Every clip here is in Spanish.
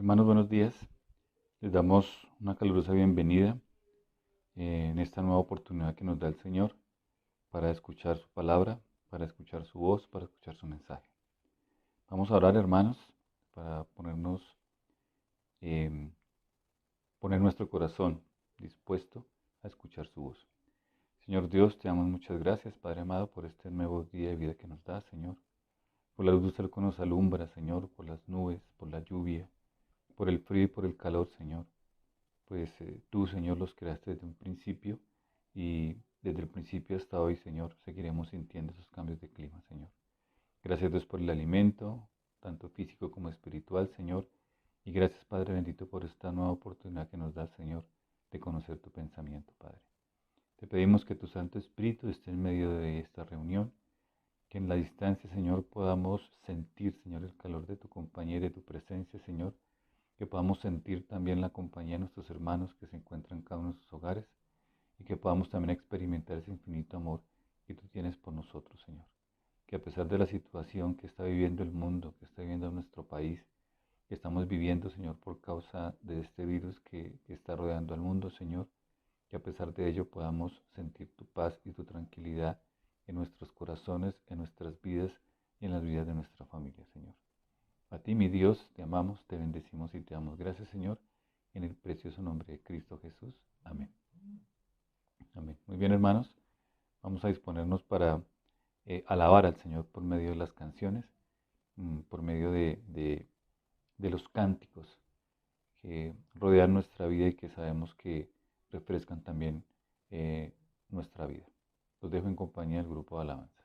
Hermanos, buenos días. Les damos una calurosa bienvenida en esta nueva oportunidad que nos da el Señor para escuchar su palabra, para escuchar su voz, para escuchar su mensaje. Vamos a orar, hermanos, para poner nuestro corazón dispuesto a escuchar su voz. Señor Dios, te damos muchas gracias, Padre amado, por este nuevo día de vida que nos da, Señor. Por la luz del sol que nos alumbra, Señor, por las nubes, por la lluvia, por el frío y por el calor, Señor. Pues tú, Señor, los creaste desde un principio y desde el principio hasta hoy, Señor, seguiremos sintiendo esos cambios de clima, Señor. Gracias, Dios, por el alimento, tanto físico como espiritual, Señor. Y gracias, Padre bendito, por esta nueva oportunidad que nos da, Señor, de conocer tu pensamiento, Padre. Te pedimos que tu Santo Espíritu esté en medio de esta reunión, que en la distancia, Señor, podamos sentir, Señor, el calor de tu compañía y de tu presencia, Señor. Que podamos sentir también la compañía de nuestros hermanos que se encuentran en cada uno de sus hogares y que podamos también experimentar ese infinito amor que tú tienes por nosotros, Señor. Que a pesar de la situación que está viviendo el mundo, que está viviendo nuestro país, que estamos viviendo, Señor, por causa de este virus que está rodeando al mundo, Señor, que a pesar de ello podamos sentir tu paz y tu tranquilidad en nuestros corazones, en nuestras vidas y en las vidas de nuestra familia, Señor. A ti, mi Dios, te amamos, te bendecimos y te damos gracias, Señor, en el precioso nombre de Cristo Jesús. Amén. Amén. Muy bien, hermanos, vamos a disponernos para alabar al Señor por medio de las canciones, por medio de los cánticos que rodean nuestra vida y que sabemos que refrescan también nuestra vida. Los dejo en compañía del grupo de alabanza.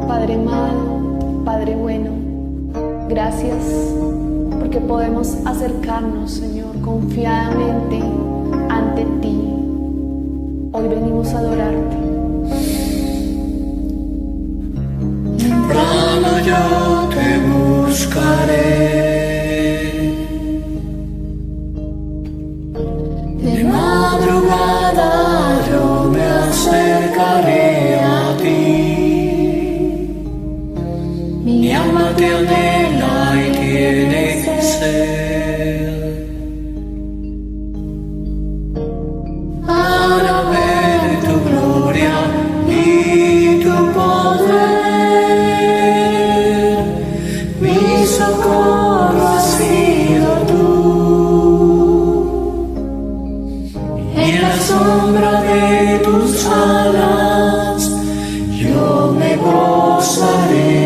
Padre amado, Padre bueno, gracias porque podemos acercarnos, Señor, confiadamente ante ti. Hoy venimos a adorarte. Temprano yo te buscaré, de madrugada yo me acercaré a ti. Mi alma te anhela y tiene sed para ver tu gloria y tu poder. Mi socorro has sido tú, y en la sombra de tus alas yo me gozaré.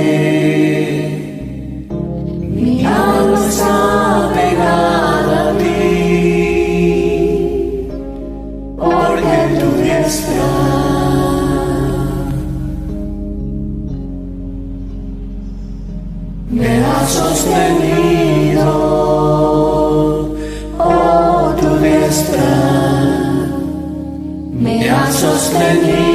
Mi alma está pegada a ti, porque en tu diestra me has sostenido, oh, tu diestra me has sostenido.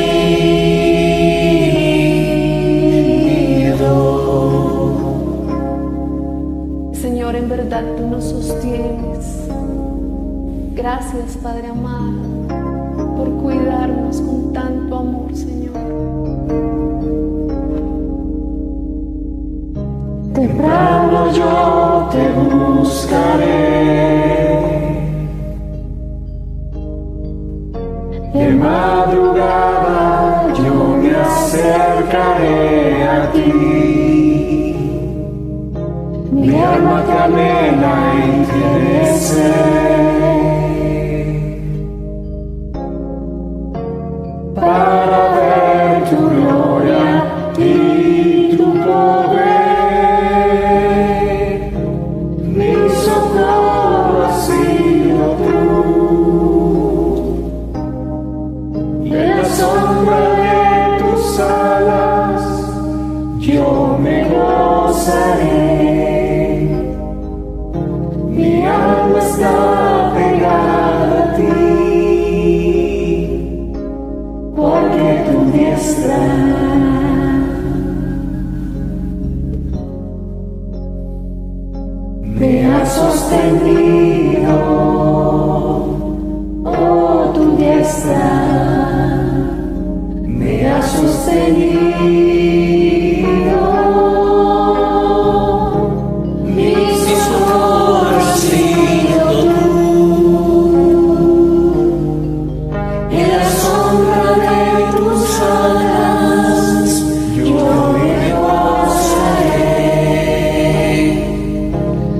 Señor, en verdad tú nos sostienes. Gracias, Padre amado, por cuidarnos con tanto amor, Señor. Temprano yo te buscaré, de madrugada yo me acercaré a ti. Mi alma te anhela y tiene sed para ver tu gloria y tu poder. Mi socorro has sido tú, y en la sombra de tus alas yo me gozaré. Mi alma está pegada a ti, porque tu diestra me has sostenido, oh, diestra me ha sostenido. Mi socorro has sido tú. En la sombra de tus alas yo me posaré.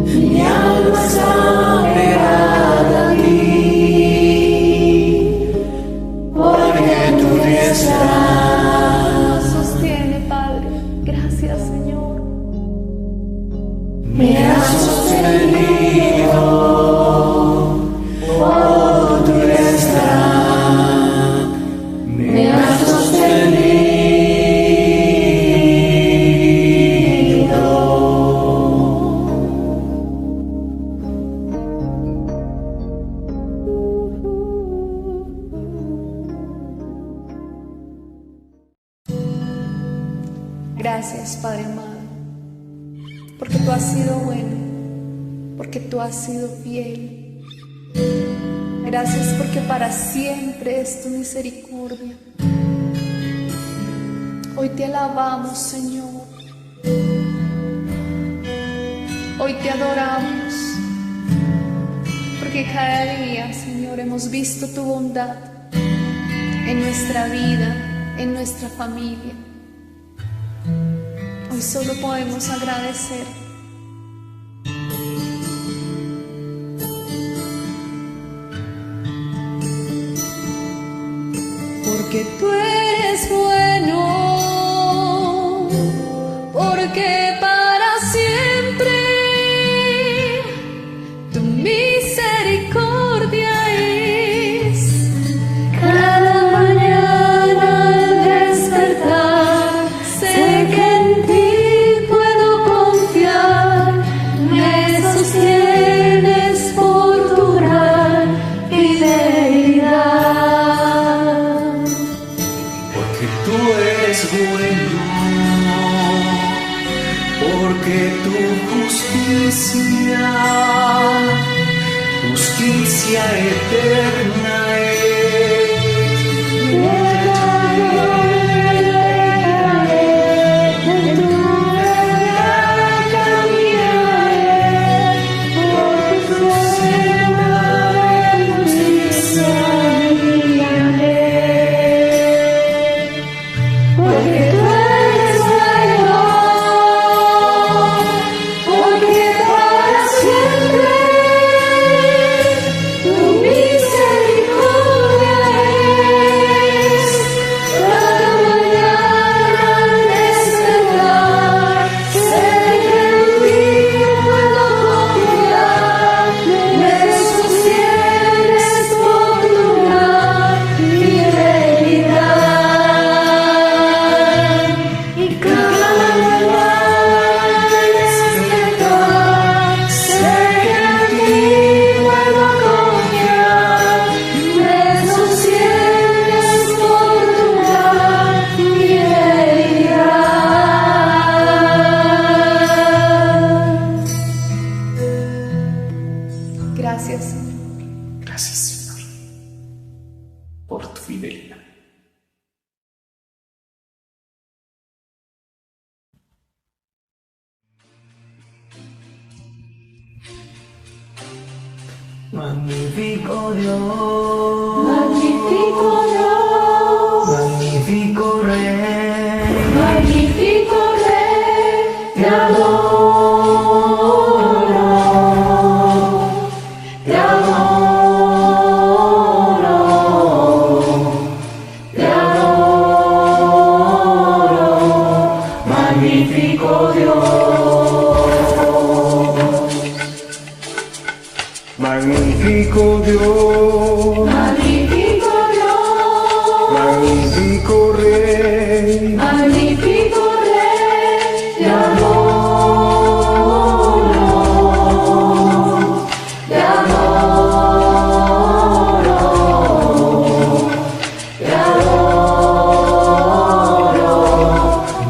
Mi alma está pegada a ti, porque tu diestra nos sostiene, Padre. Gracias, Señor. Me has sostenido, oh, tu diestra me has sostenido. Gracias, Padre amado, porque tú has sido bueno, porque tú has sido fiel. Gracias porque para siempre es tu misericordia. Hoy te alabamos, Señor. Hoy te adoramos, porque cada día, Señor, hemos visto tu bondad en nuestra vida, en nuestra familia. Hoy solo podemos agradecer. Porque tú eres bueno, porque para siempre tu misericordia es. Cada mañana al despertar sé que en ti puedo confiar. Me sostienes por tu gran fidelidad. Porque tú eres bueno, porque tu justicia eterna es. Gracias, Señor. Gracias, Señor, por tu fidelidad. Magnífico Dios, Magnífico Dios, magnífico Rey, magnífico Rey, te adoro, te adoro, te adoro, magnífico Dios, magnífico Dios, magnífico Dios, magnífico Rey, magnífico Rey, te adoro, te adoro, te adoro,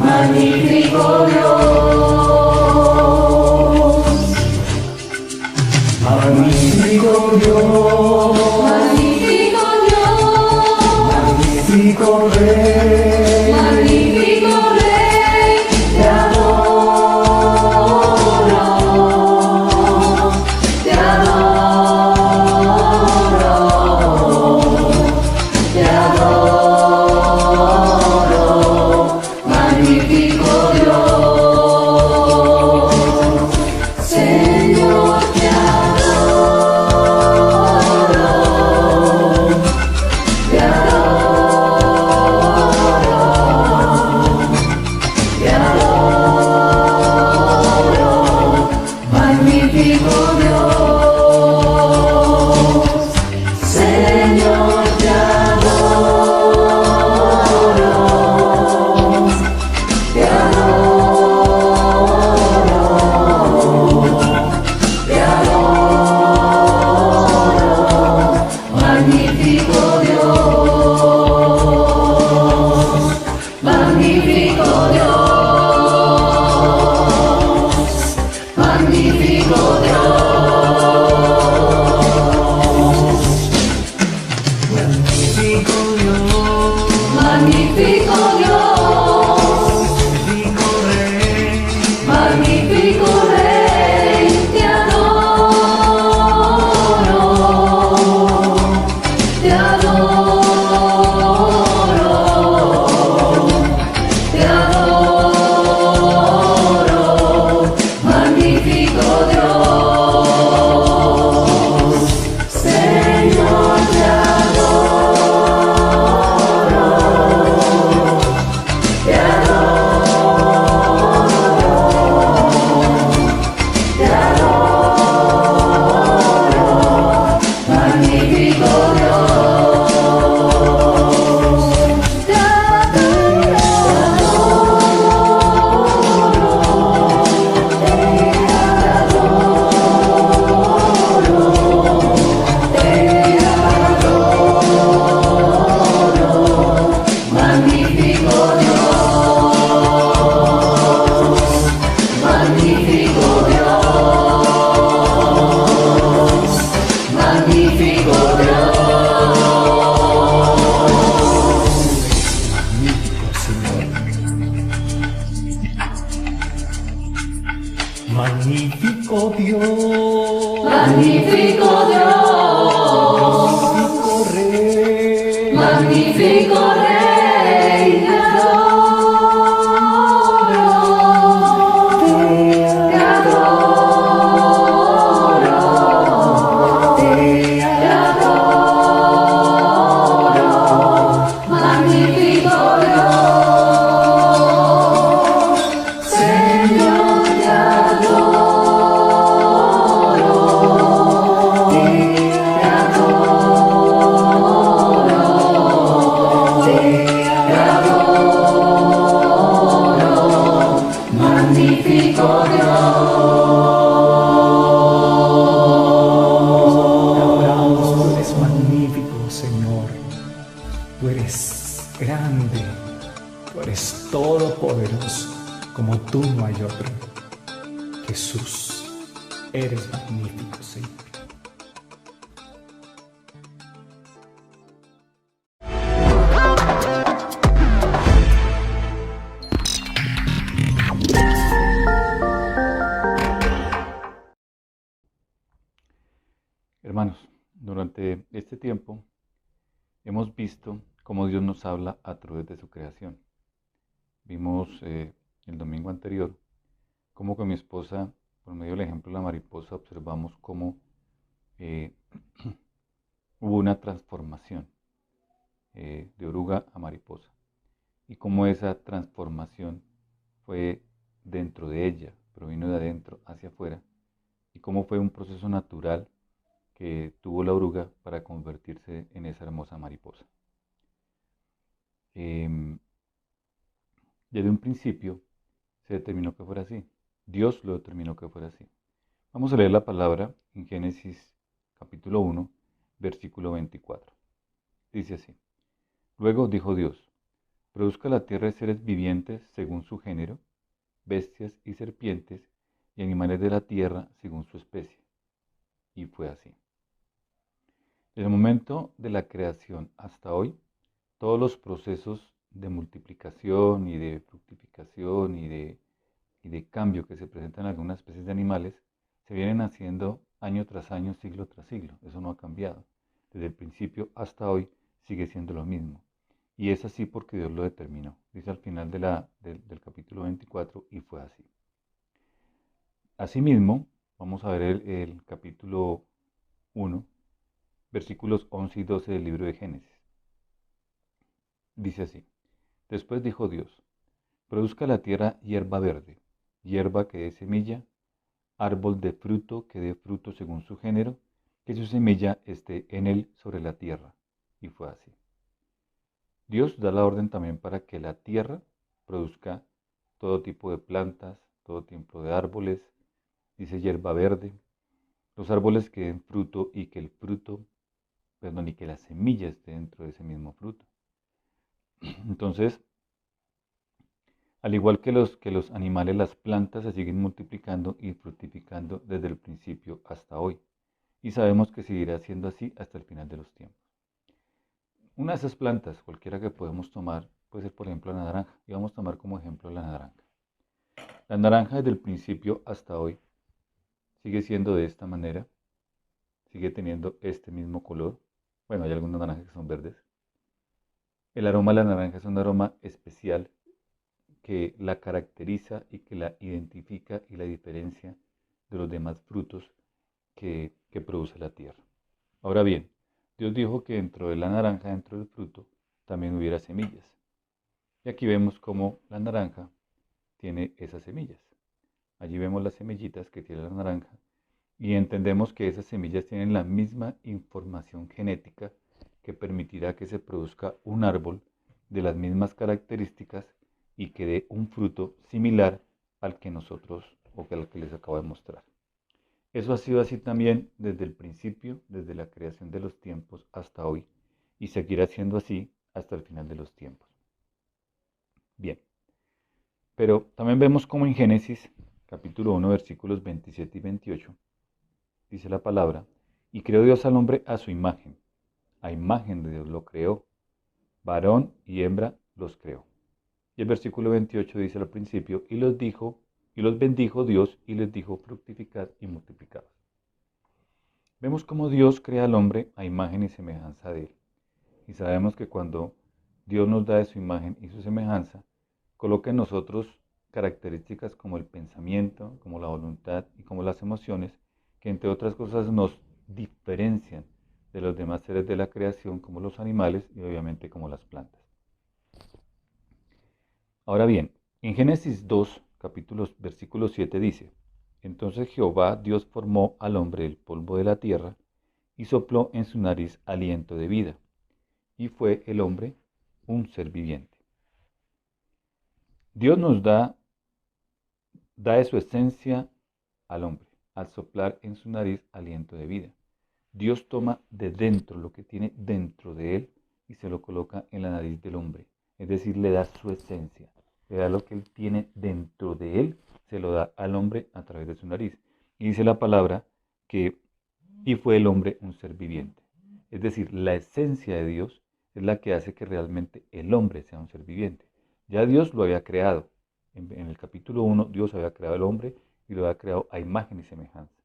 magnífico Dios, magnífico Dios, magnífico Dios, magnífico Dios, Señor, te adoro, te adoro, te adoro, magnífico Dios, magnífico Dios. Magnífico Dios, magnífico Dios, magnífico Dios, magnífico Rey, te adoro, te adoro, te adoro, magnífico Dios, Señor, te adoro, te adoro, magnífico Dios, te magnífico Dios, magnífico Dios, magnífico Dios. magnífico Dios, Magnífico Dios, magnífico Rey, magnífico Rey, te adoro, te adoro, te adoro, magnífico Dios, Señor, te adoro, te adoro, magnífico Te adoramos, tú Dios. eres magnífico, Señor. Tú eres grande, tú eres todopoderoso, como tú no hay otro. Jesús, eres magnífico, Señor. Hermanos, durante este tiempo hemos visto cómo Dios nos habla a través de su creación. Vimos el domingo anterior cómo con mi esposa, por medio del ejemplo de la mariposa, observamos cómo eh, hubo una transformación de oruga a mariposa y cómo esa transformación fue dentro de ella, provino de adentro hacia afuera, y cómo fue un proceso natural que tuvo la oruga para convertirse en esa hermosa mariposa. Desde un principio se determinó que fuera así. Dios lo determinó que fuera así. Vamos a leer la palabra en Génesis capítulo 1, versículo 24. Dice así: Luego dijo Dios: produzca la tierra seres vivientes según su género, bestias y serpientes, y animales de la tierra según su especie. Y fue así. Desde el momento de la creación hasta hoy, todos los procesos de multiplicación y de fructificación y de cambio que se presentan en algunas especies de animales se vienen haciendo año tras año, siglo tras siglo. Eso no ha cambiado. Desde el principio hasta hoy sigue siendo lo mismo. Y es así porque Dios lo determinó. Dice al final del capítulo 24, y fue así. Asimismo, vamos a ver el capítulo 1, versículos 11 y 12 del libro de Génesis. Dice así: Después dijo Dios: produzca la tierra hierba verde, hierba que dé semilla, árbol de fruto que dé fruto según su género, que su semilla esté en él sobre la tierra. Y fue así. Dios da la orden también para que la tierra produzca todo tipo de plantas, todo tipo de árboles, dice hierba verde, los árboles que den fruto y que el fruto, perdón, y que la semilla esté dentro de ese mismo fruto. Entonces, al igual que los animales, las plantas se siguen multiplicando y fructificando desde el principio hasta hoy. Y sabemos que seguirá siendo así hasta el final de los tiempos. Una de esas plantas, cualquiera que podemos tomar, puede ser por ejemplo la naranja. Y vamos a tomar como ejemplo la naranja. La naranja desde el principio hasta hoy sigue siendo de esta manera. Sigue teniendo este mismo color. Bueno, hay algunas naranjas que son verdes. El aroma de la naranja es un aroma especial que la caracteriza y que la identifica y la diferencia de los demás frutos que produce la tierra. Ahora bien, Dios dijo que dentro de la naranja, dentro del fruto, también hubiera semillas. Y aquí vemos cómo la naranja tiene esas semillas. Allí vemos las semillitas que tiene la naranja y entendemos que esas semillas tienen la misma información genética que permitirá que se produzca un árbol de las mismas características y que dé un fruto similar al que nosotros o al que les acabo de mostrar. Eso ha sido así también desde el principio, desde la creación de los tiempos hasta hoy, y seguirá siendo así hasta el final de los tiempos. Bien, pero también vemos como en Génesis, capítulo 1, versículos 27 y 28, dice la palabra, y creó Dios al hombre a su imagen, a imagen de Dios lo creó, varón y hembra los creó. Y el versículo 28 dice al principio, y los bendijo Dios y les dijo fructificad y multiplicad. Vemos cómo Dios crea al hombre a imagen y semejanza de él. Y sabemos que cuando Dios nos da de su imagen y su semejanza, coloca en nosotros características como el pensamiento, como la voluntad y como las emociones, que entre otras cosas nos diferencian de los demás seres de la creación, como los animales y obviamente como las plantas. Ahora bien, en Génesis 2, versículo 7 dice, entonces Jehová Dios formó al hombre del polvo de la tierra y sopló en su nariz aliento de vida, y fue el hombre un ser viviente. Dios nos da de su esencia al hombre, al soplar en su nariz aliento de vida. Dios toma de dentro lo que tiene dentro de él y se lo coloca en la nariz del hombre, es decir, le da su esencia. Le da lo que él tiene dentro de él, se lo da al hombre a través de su nariz. Y dice la palabra que, y fue el hombre un ser viviente. Es decir, la esencia de Dios es la que hace que realmente el hombre sea un ser viviente. Ya Dios lo había creado. En el capítulo 1, Dios había creado al hombre y lo había creado a imagen y semejanza.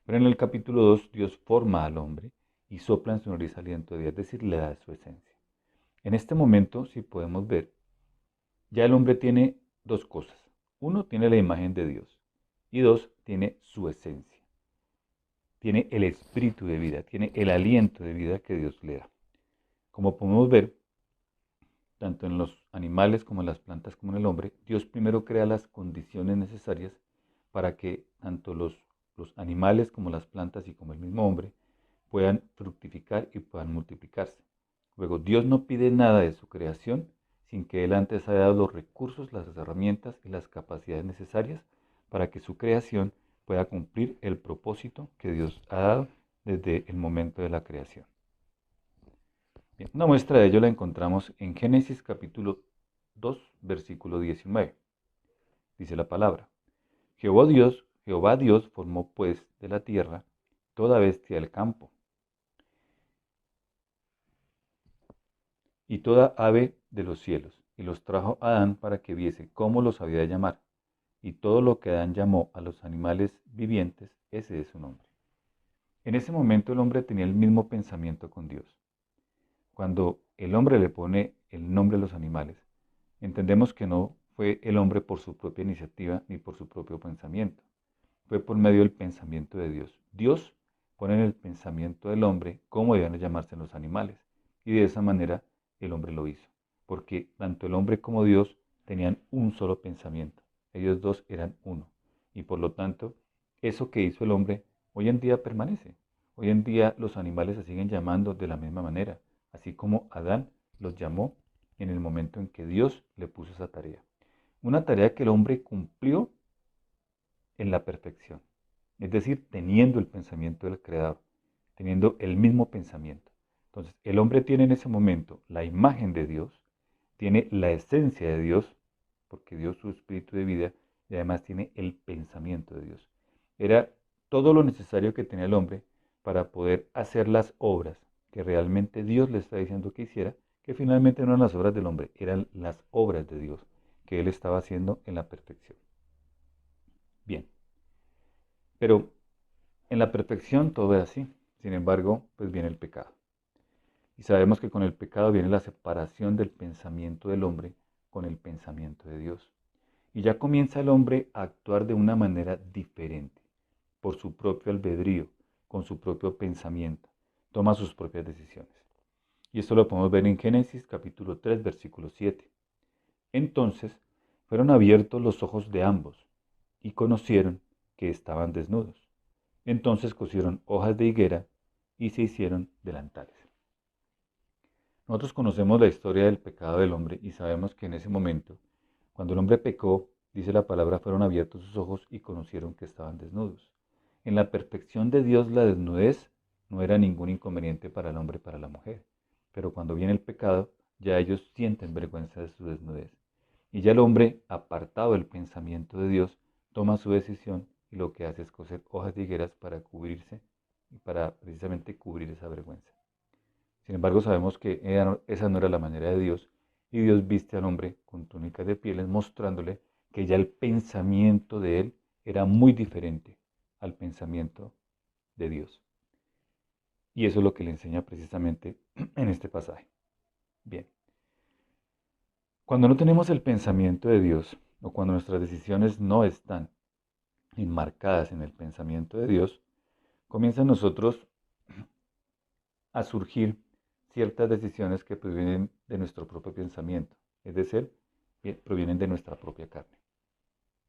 Pero en el capítulo 2, Dios forma al hombre y sopla en su nariz aliento de vida, es decir, le da su esencia. En este momento, si podemos ver, ya el hombre tiene dos cosas. Uno, tiene la imagen de Dios. Y dos, tiene su esencia. Tiene el espíritu de vida, tiene el aliento de vida que Dios le da. Como podemos ver, tanto en los animales como en las plantas como en el hombre, Dios primero crea las condiciones necesarias para que tanto los animales como las plantas y como el mismo hombre puedan fructificar y puedan multiplicarse. Luego, Dios no pide nada de su creación sin que Él antes haya dado los recursos, las herramientas y las capacidades necesarias para que su creación pueda cumplir el propósito que Dios ha dado desde el momento de la creación. Bien, una muestra de ello la encontramos en Génesis capítulo 2, versículo 19. Dice la palabra, Jehová Dios formó pues de la tierra toda bestia del campo y toda ave de los cielos, y los trajo a Adán para que viese cómo los había de llamar. Y todo lo que Adán llamó a los animales vivientes, ese es su nombre. En ese momento el hombre tenía el mismo pensamiento con Dios. Cuando el hombre le pone el nombre a los animales, entendemos que no fue el hombre por su propia iniciativa ni por su propio pensamiento. Fue por medio del pensamiento de Dios. Dios pone en el pensamiento del hombre cómo debían llamarse los animales. Y de esa manera el hombre lo hizo. Porque tanto el hombre como Dios tenían un solo pensamiento. Ellos dos eran uno. Y por lo tanto, eso que hizo el hombre hoy en día permanece. Hoy en día los animales se siguen llamando de la misma manera, así como Adán los llamó en el momento en que Dios le puso esa tarea. Una tarea que el hombre cumplió en la perfección, es decir, teniendo el pensamiento del Creador, teniendo el mismo pensamiento. Entonces, el hombre tiene en ese momento la imagen de Dios, tiene la esencia de Dios, porque dio su espíritu de vida, y además tiene el pensamiento de Dios. Era todo lo necesario que tenía el hombre para poder hacer las obras que realmente Dios le está diciendo que hiciera, que finalmente no eran las obras del hombre, eran las obras de Dios que él estaba haciendo en la perfección. Bien, pero en la perfección todo es así. Sin embargo, pues viene el pecado. Y sabemos que con el pecado viene la separación del pensamiento del hombre con el pensamiento de Dios. Y ya comienza el hombre a actuar de una manera diferente, por su propio albedrío, con su propio pensamiento. Toma sus propias decisiones. Y esto lo podemos ver en Génesis capítulo 3, versículo 7. Entonces fueron abiertos los ojos de ambos y conocieron que estaban desnudos. Entonces cosieron hojas de higuera y se hicieron delantales. Nosotros conocemos la historia del pecado del hombre y sabemos que en ese momento, cuando el hombre pecó, dice la palabra, fueron abiertos sus ojos y conocieron que estaban desnudos. En la perfección de Dios, la desnudez no era ningún inconveniente para el hombre y para la mujer. Pero cuando viene el pecado, ya ellos sienten vergüenza de su desnudez. Y ya el hombre, apartado del pensamiento de Dios, toma su decisión y lo que hace es coser hojas de higueras para cubrirse y para precisamente cubrir esa vergüenza. Sin embargo, sabemos que esa no era la manera de Dios, y Dios viste al hombre con túnicas de pieles, mostrándole que ya el pensamiento de él era muy diferente al pensamiento de Dios. Y eso es lo que le enseña precisamente en este pasaje. Bien, cuando no tenemos el pensamiento de Dios, o cuando nuestras decisiones no están enmarcadas en el pensamiento de Dios, comienzan nosotros a surgir ciertas decisiones que provienen de nuestro propio pensamiento, es decir, provienen de nuestra propia carne.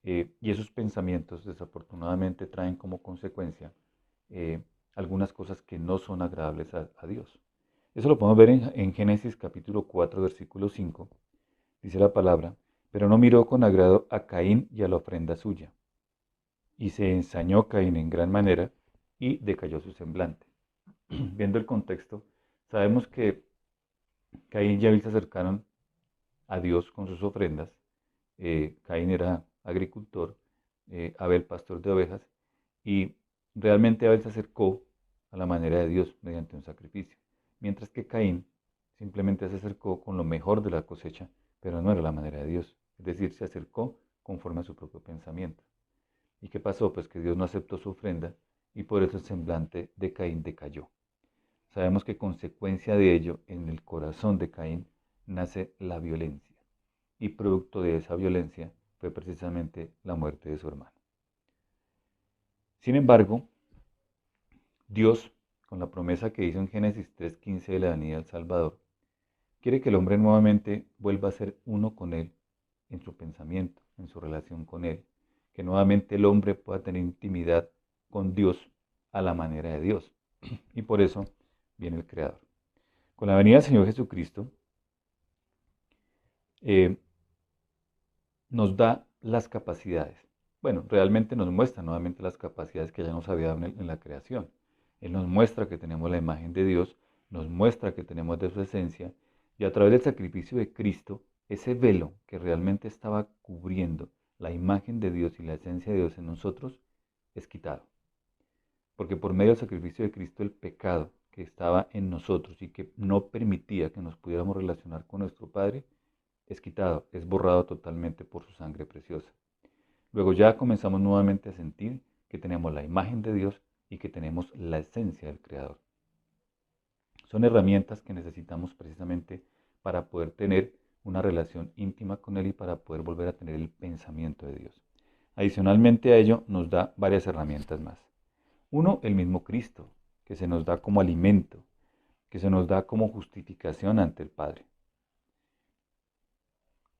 Y esos pensamientos desafortunadamente traen como consecuencia algunas cosas que no son agradables a Dios. Eso lo podemos ver en Génesis capítulo 4, versículo 5. Dice la palabra, pero no miró con agrado a Caín y a la ofrenda suya. Y se ensañó Caín en gran manera y decayó su semblante. Viendo el contexto, sabemos que Caín y Abel se acercaron a Dios con sus ofrendas. Caín era agricultor, Abel pastor de ovejas, y realmente Abel se acercó a la manera de Dios mediante un sacrificio, mientras que Caín simplemente se acercó con lo mejor de la cosecha, pero no era la manera de Dios, es decir, se acercó conforme a su propio pensamiento. ¿Y qué pasó? Pues que Dios no aceptó su ofrenda y por eso el semblante de Caín decayó. Sabemos que consecuencia de ello, en el corazón de Caín nace la violencia, y producto de esa violencia fue precisamente la muerte de su hermano. Sin embargo, Dios, con la promesa que hizo en Génesis 3:15 de la venida del Salvador, quiere que el hombre nuevamente vuelva a ser uno con Él en su pensamiento, en su relación con Él, que nuevamente el hombre pueda tener intimidad con Dios a la manera de Dios. Y por eso viene el Creador. Con la venida del Señor Jesucristo, nos da las capacidades. Bueno, realmente nos muestra nuevamente las capacidades que ya nos había dado en la creación. Él nos muestra que tenemos la imagen de Dios, nos muestra que tenemos de su esencia, y a través del sacrificio de Cristo, ese velo que realmente estaba cubriendo la imagen de Dios y la esencia de Dios en nosotros, es quitado. Porque por medio del sacrificio de Cristo, el pecado que estaba en nosotros y que no permitía que nos pudiéramos relacionar con nuestro Padre, es quitado, es borrado totalmente por su sangre preciosa. Luego ya comenzamos nuevamente a sentir que tenemos la imagen de Dios y que tenemos la esencia del Creador. Son herramientas que necesitamos precisamente para poder tener una relación íntima con Él y para poder volver a tener el pensamiento de Dios. Adicionalmente a ello nos da varias herramientas más. Uno, el mismo Cristo, que se nos da como alimento, que se nos da como justificación ante el Padre.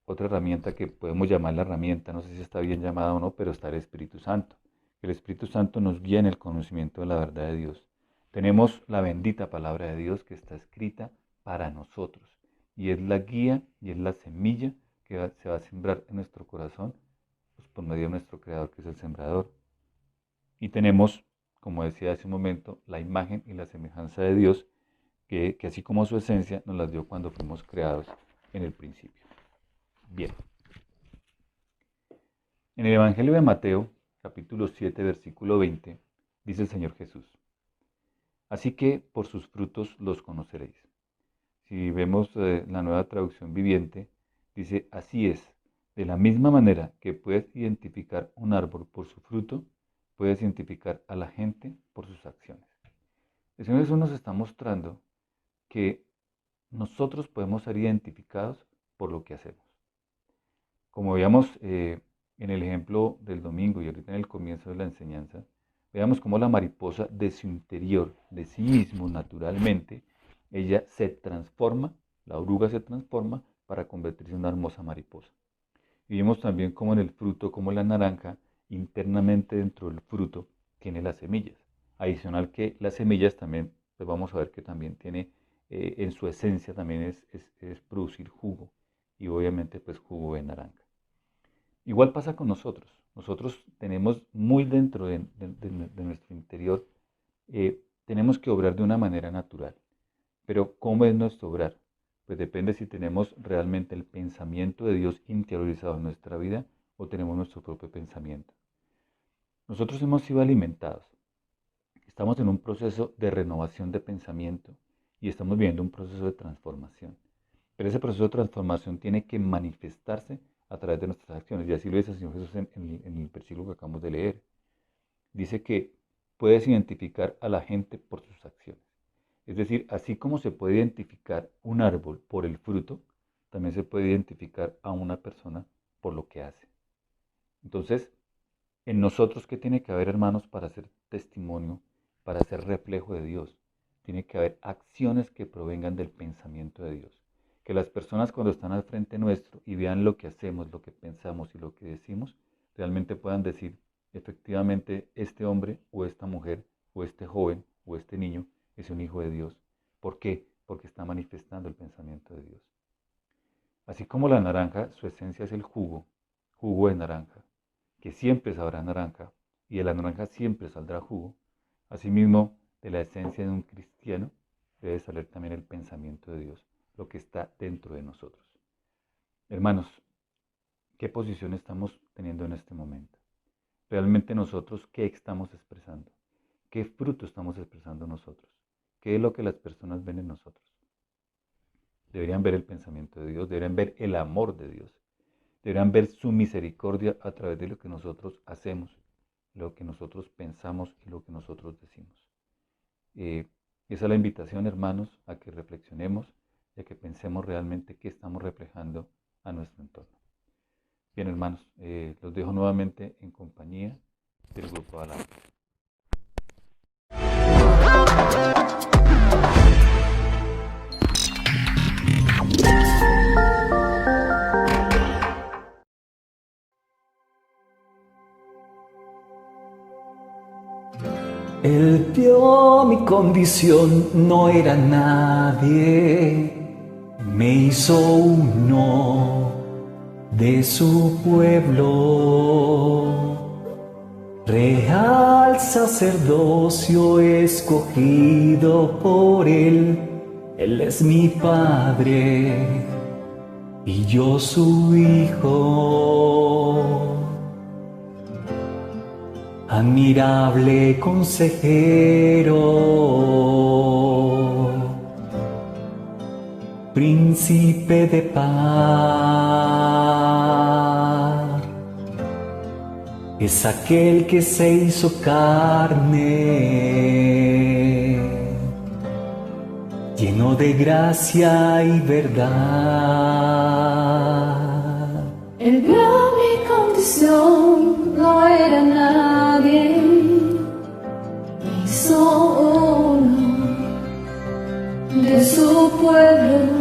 Otra herramienta que podemos llamar la herramienta, no sé si está bien llamada o no, pero está el Espíritu Santo, Que el Espíritu Santo nos guíe en el conocimiento de la verdad de Dios. Tenemos la bendita palabra de Dios que está escrita para nosotros. Y es la guía y es la semilla que se va a sembrar en nuestro corazón pues, por medio de nuestro Creador, que es el sembrador. Y tenemos, como decía hace un momento, la imagen y la semejanza de Dios, que así como su esencia nos las dio cuando fuimos creados en el principio. Bien. En el Evangelio de Mateo, capítulo 7, versículo 20, dice el Señor Jesús: así que por sus frutos los conoceréis. Si vemos la Nueva Traducción Viviente, dice: así es, de la misma manera que puedes identificar un árbol por su fruto, puedes identificar a la gente por sus acciones. El Señor Jesús nos está mostrando que nosotros podemos ser identificados por lo que hacemos. Como veíamos en el ejemplo del domingo y ahorita en el comienzo de la enseñanza, veamos cómo la mariposa de su interior, de sí mismo, naturalmente, ella se transforma, la oruga se transforma para convertirse en una hermosa mariposa. Y vimos también cómo en el fruto, como la naranja, internamente dentro del fruto, tiene las semillas. Adicional que las semillas también, pues vamos a ver que también tiene, en su esencia también es producir jugo. Y obviamente pues jugo de naranja. Igual pasa con nosotros. Nosotros tenemos muy dentro de nuestro interior, tenemos que obrar de una manera natural. Pero ¿cómo es nuestro obrar? Pues depende si tenemos realmente el pensamiento de Dios interiorizado en nuestra vida o tenemos nuestro propio pensamiento. Nosotros hemos sido alimentados. Estamos en un proceso de renovación de pensamiento y estamos viviendo un proceso de transformación. Pero ese proceso de transformación tiene que manifestarse a través de nuestras acciones. Y así lo dice el Señor Jesús en el versículo que acabamos de leer. Dice que puedes identificar a la gente por sus acciones. Es decir, así como se puede identificar un árbol por el fruto, también se puede identificar a una persona por lo que hace. Entonces, en nosotros, ¿qué tiene que haber, hermanos, para hacer testimonio, para ser reflejo de Dios? Tiene que haber acciones que provengan del pensamiento de Dios. Que las personas cuando están al frente nuestro y vean lo que hacemos, lo que pensamos y lo que decimos, realmente puedan decir, efectivamente, este hombre o esta mujer o este joven o este niño es un hijo de Dios. ¿Por qué? Porque está manifestando el pensamiento de Dios. Así como la naranja, su esencia es el jugo de naranja, que siempre sabrá naranja, y de la naranja siempre saldrá jugo. Asimismo, de la esencia de un cristiano debe salir también el pensamiento de Dios, lo que está dentro de nosotros. Hermanos, ¿qué posición estamos teniendo en este momento? Realmente nosotros, ¿qué estamos expresando? ¿Qué fruto estamos expresando nosotros? ¿Qué es lo que las personas ven en nosotros? Deberían ver el pensamiento de Dios, deberían ver el amor de Dios, deberían ver su misericordia a través de lo que nosotros hacemos, lo que nosotros pensamos y lo que nosotros decimos. Esa es la invitación, hermanos, a que reflexionemos y a que pensemos realmente qué estamos reflejando a nuestro entorno. Bien, hermanos, los dejo nuevamente en compañía del grupo Alabanza. Él vio mi condición, no era nadie, me hizo uno de su pueblo, real sacerdocio escogido por Él es mi Padre y yo su Hijo. Admirable consejero, príncipe de paz, es aquel que se hizo carne, lleno de gracia y verdad. Él vio mi condición, no era nadie, me hizo uno de su pueblo,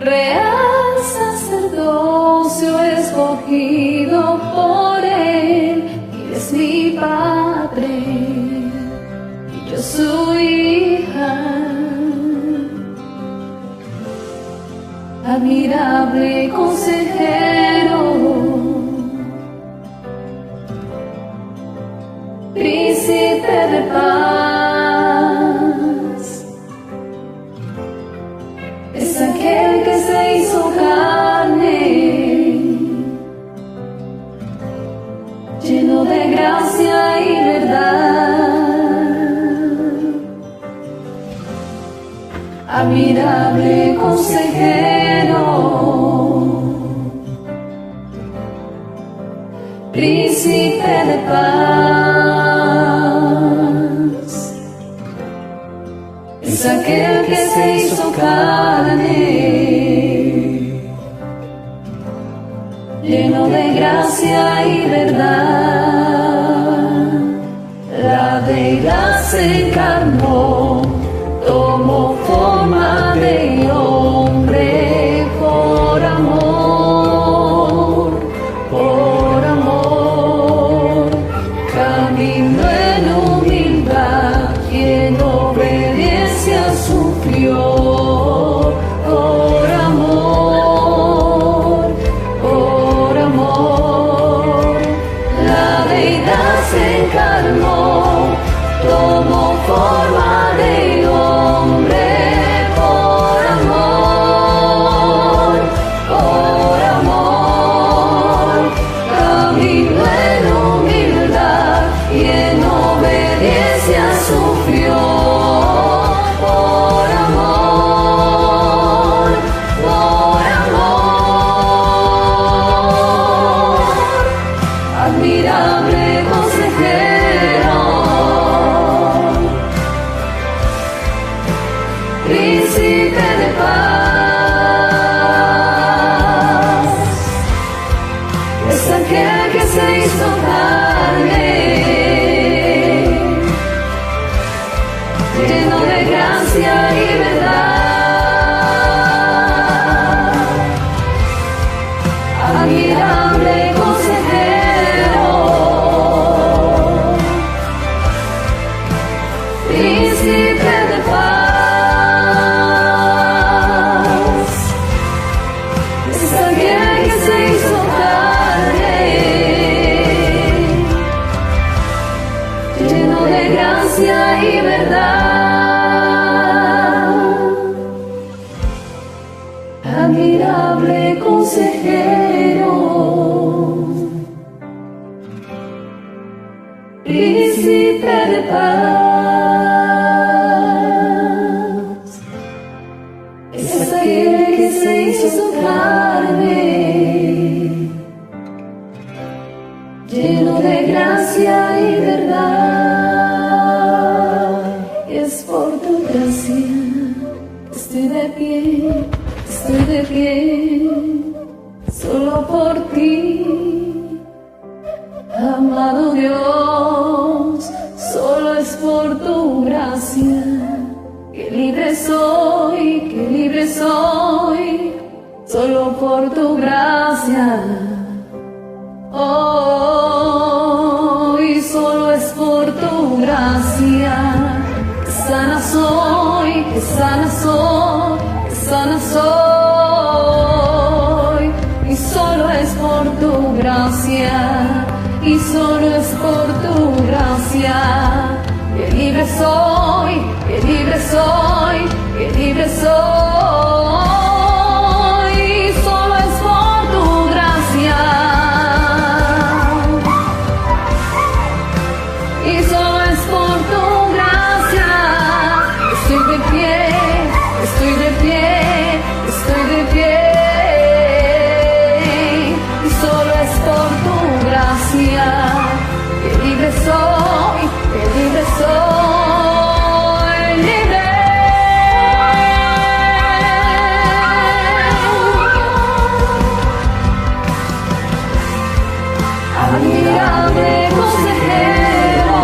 real sacerdocio escogido por Él, padre y yo su hija. Admirable consejero, príncipe de paz, es aquel que se hizo carne, lleno de gracia y verdad. Admirable consejero, príncipe de paz, es aquel que se hizo carne, lleno de gracia y verdad. La deidad se encarnó, tomó forma de hombre por amor, caminó en humildad y en obediencia sufrió por amor, la deidad se encarnó, tomó forma de hombre por amor, caminó en humildad y en obediencia sufrió por amor, admirable consejero, príncipe de paz, es aquel que se hizo carne, lleno de gracia y verdad. Admirable consejero, príncipe de paz, es aquel que se hizo carne, lleno de gracia y verdad. Admirable consejero, príncipe de paz, es aquel que se hizo carne, lleno de gracia y verdad. Y es por tu gracia que estoy de pie, solo por ti, amado Dios, solo es por tu gracia que libre soy, solo por tu gracia. Oh, y solo es por tu gracia que sana soy, que sana soy, que sana soy. Y solo es por tu gracia, y solo es por tu gracia que libre soy, que libre soy, que libre soy. Y solo es por tu gracia, y solo es por tu gracia que estoy de pie, estoy de pie, estoy de pie. Y solo es por tu gracia que libre soy, que libre soy, libre. Admirable consejero,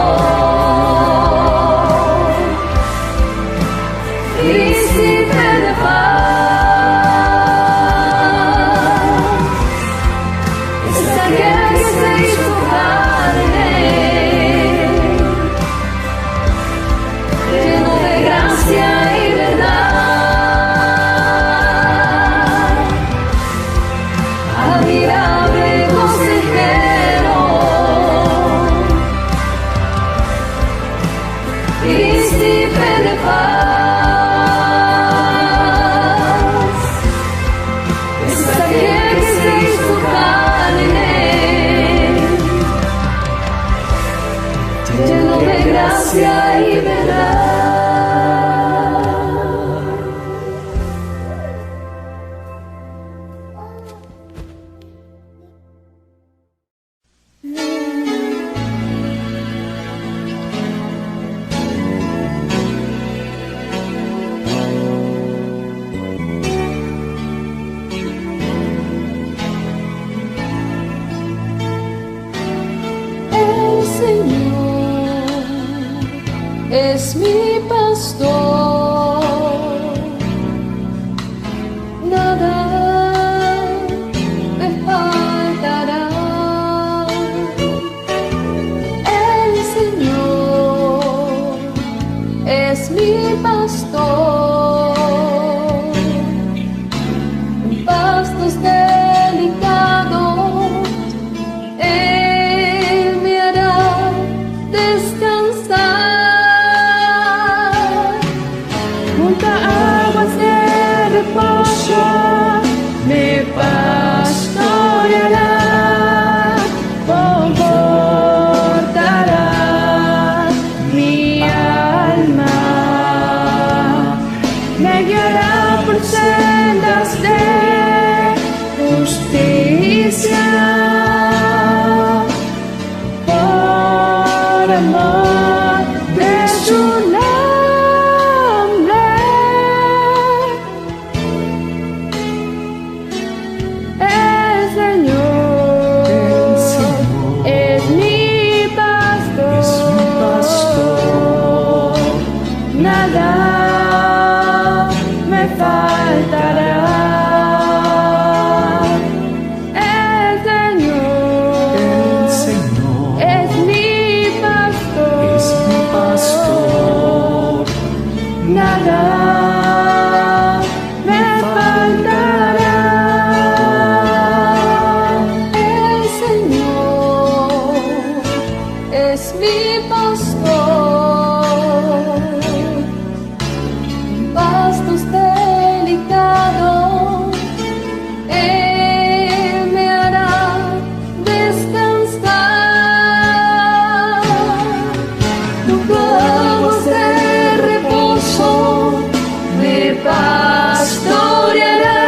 príncipe de paz, es aquel que se hizo carne, lleno de gracia y verdad. Es mi pastor, nada me faltará. El Señor es mi pastor, en pastos delicados Él me hará descansar. Aguas de reposo me pastoreará, confortará mi alma, me guiará por sendas de justicia, por amor de su nombre. Nada me faltará. El Señor es mi pastor. Nada me faltará. El Señor es mi pastor. Pastos delicados, Él me hará descansar. Junto a aguas de reposo me pastoreará,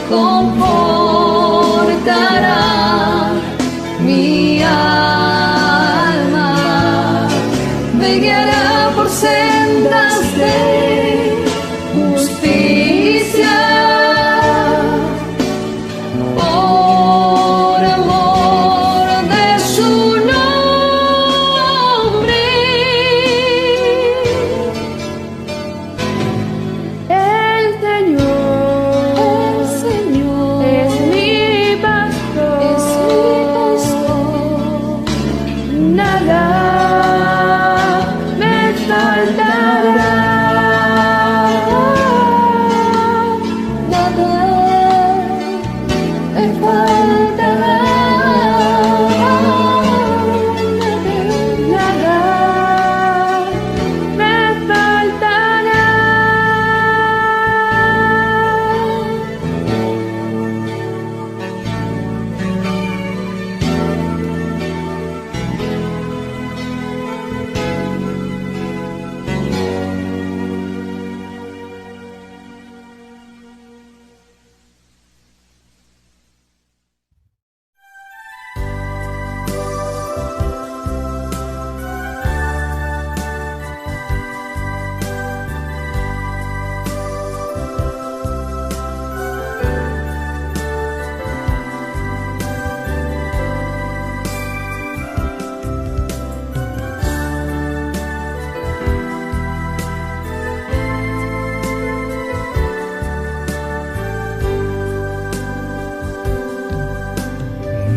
confortará mi alma, me guiará por sendas de justicia, por amor de su nombre. El Señor es mi pastor, nada me faltará.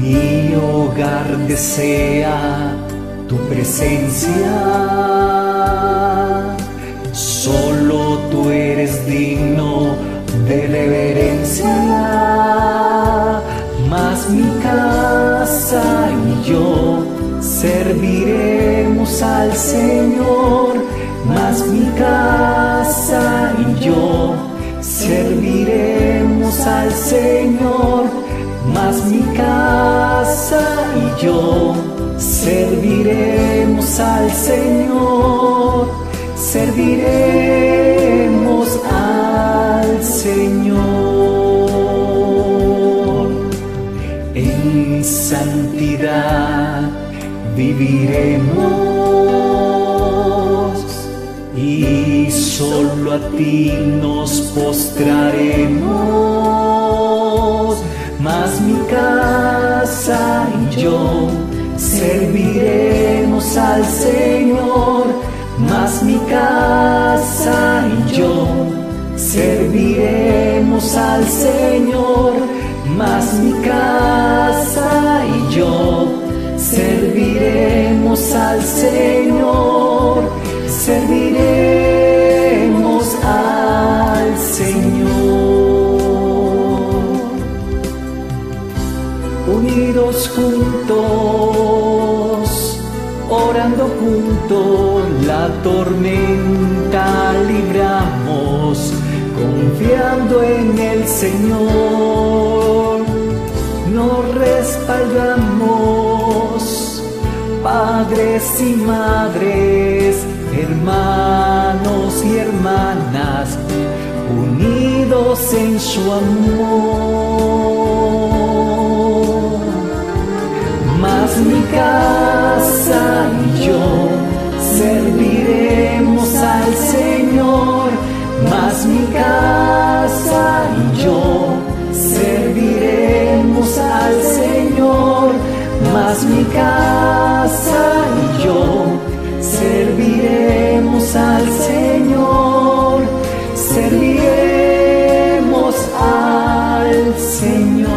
Mi hogar desea tu presencia, solo tú eres digno de reverencia. Mas mi casa y yo serviremos al Señor mas mi casa y yo serviremos al Señor, mas mi casa y yo serviremos al Señor, serviremos al Señor. En santidad viviremos y solo a ti nos postraremos, mas mi casa y yo serviremos al Señor, mas mi casa y yo serviremos al Señor, mas mi casa y yo serviremos al Señor, serviremos al Señor. Unidos juntos, orando juntos, la tormenta libramos, confiando en el Señor. Nos respaldamos, padres y madres, hermanos y hermanas, unidos en su amor. Mas mi casa y yo serviremos al Señor, mas mi casa y yo serviremos al Señor, mas mi casa y yo serviremos al Señor, serviremos al Señor,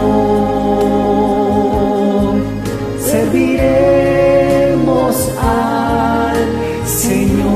serviremos al Señor.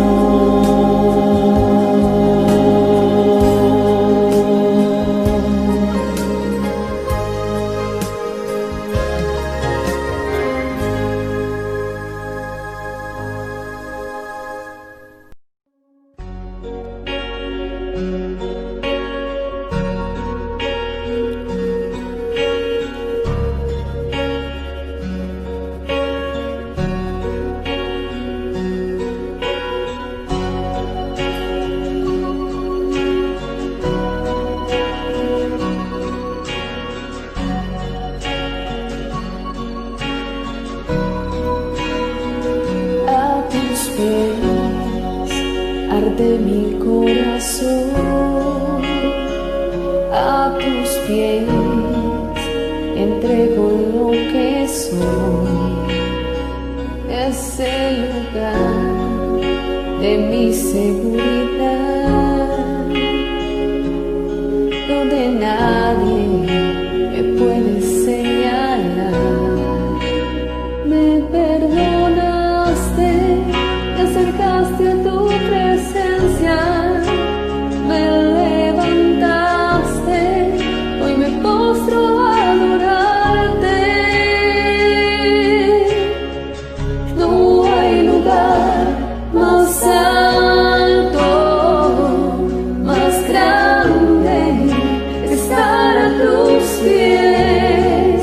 Arde mi corazón, a tus pies entrego lo que soy. Es el lugar de mi seguridad, donde nadie me puede señalar. Me perdonaste, te acercaste a tu presencia, me levantaste, hoy me postro a adorarte. No hay lugar más alto, más grande, estar a tus pies,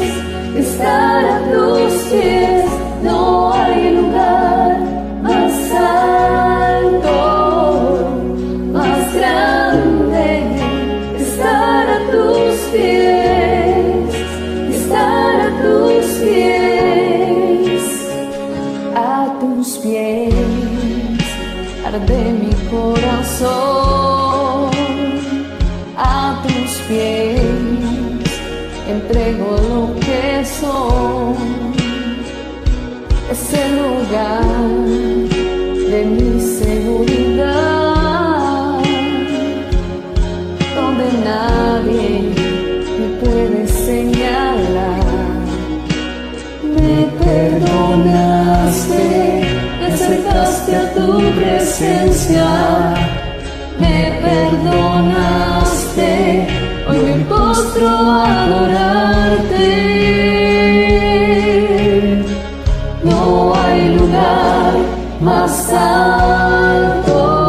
estar a tus pies. No hay lugar más alto, más grande, estar a tus pies, estar a tus pies, a tus pies, arde mi corazón, a tus pies, entrego lo que soy. Es el lugar de mi seguridad, donde nadie me puede señalar. Me perdonaste, te acercaste a tu presencia, me perdonaste, hoy me postro a adorarte. No hay lugar más alto,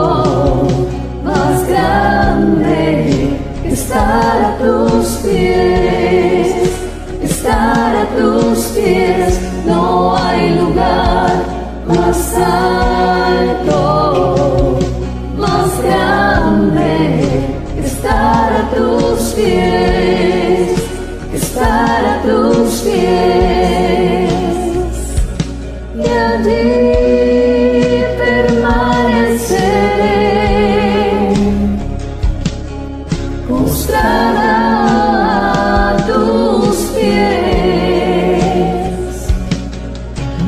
más alto, más grande, estar a tus pies, estar a tus pies, y allí permaneceré, postrada a tus pies,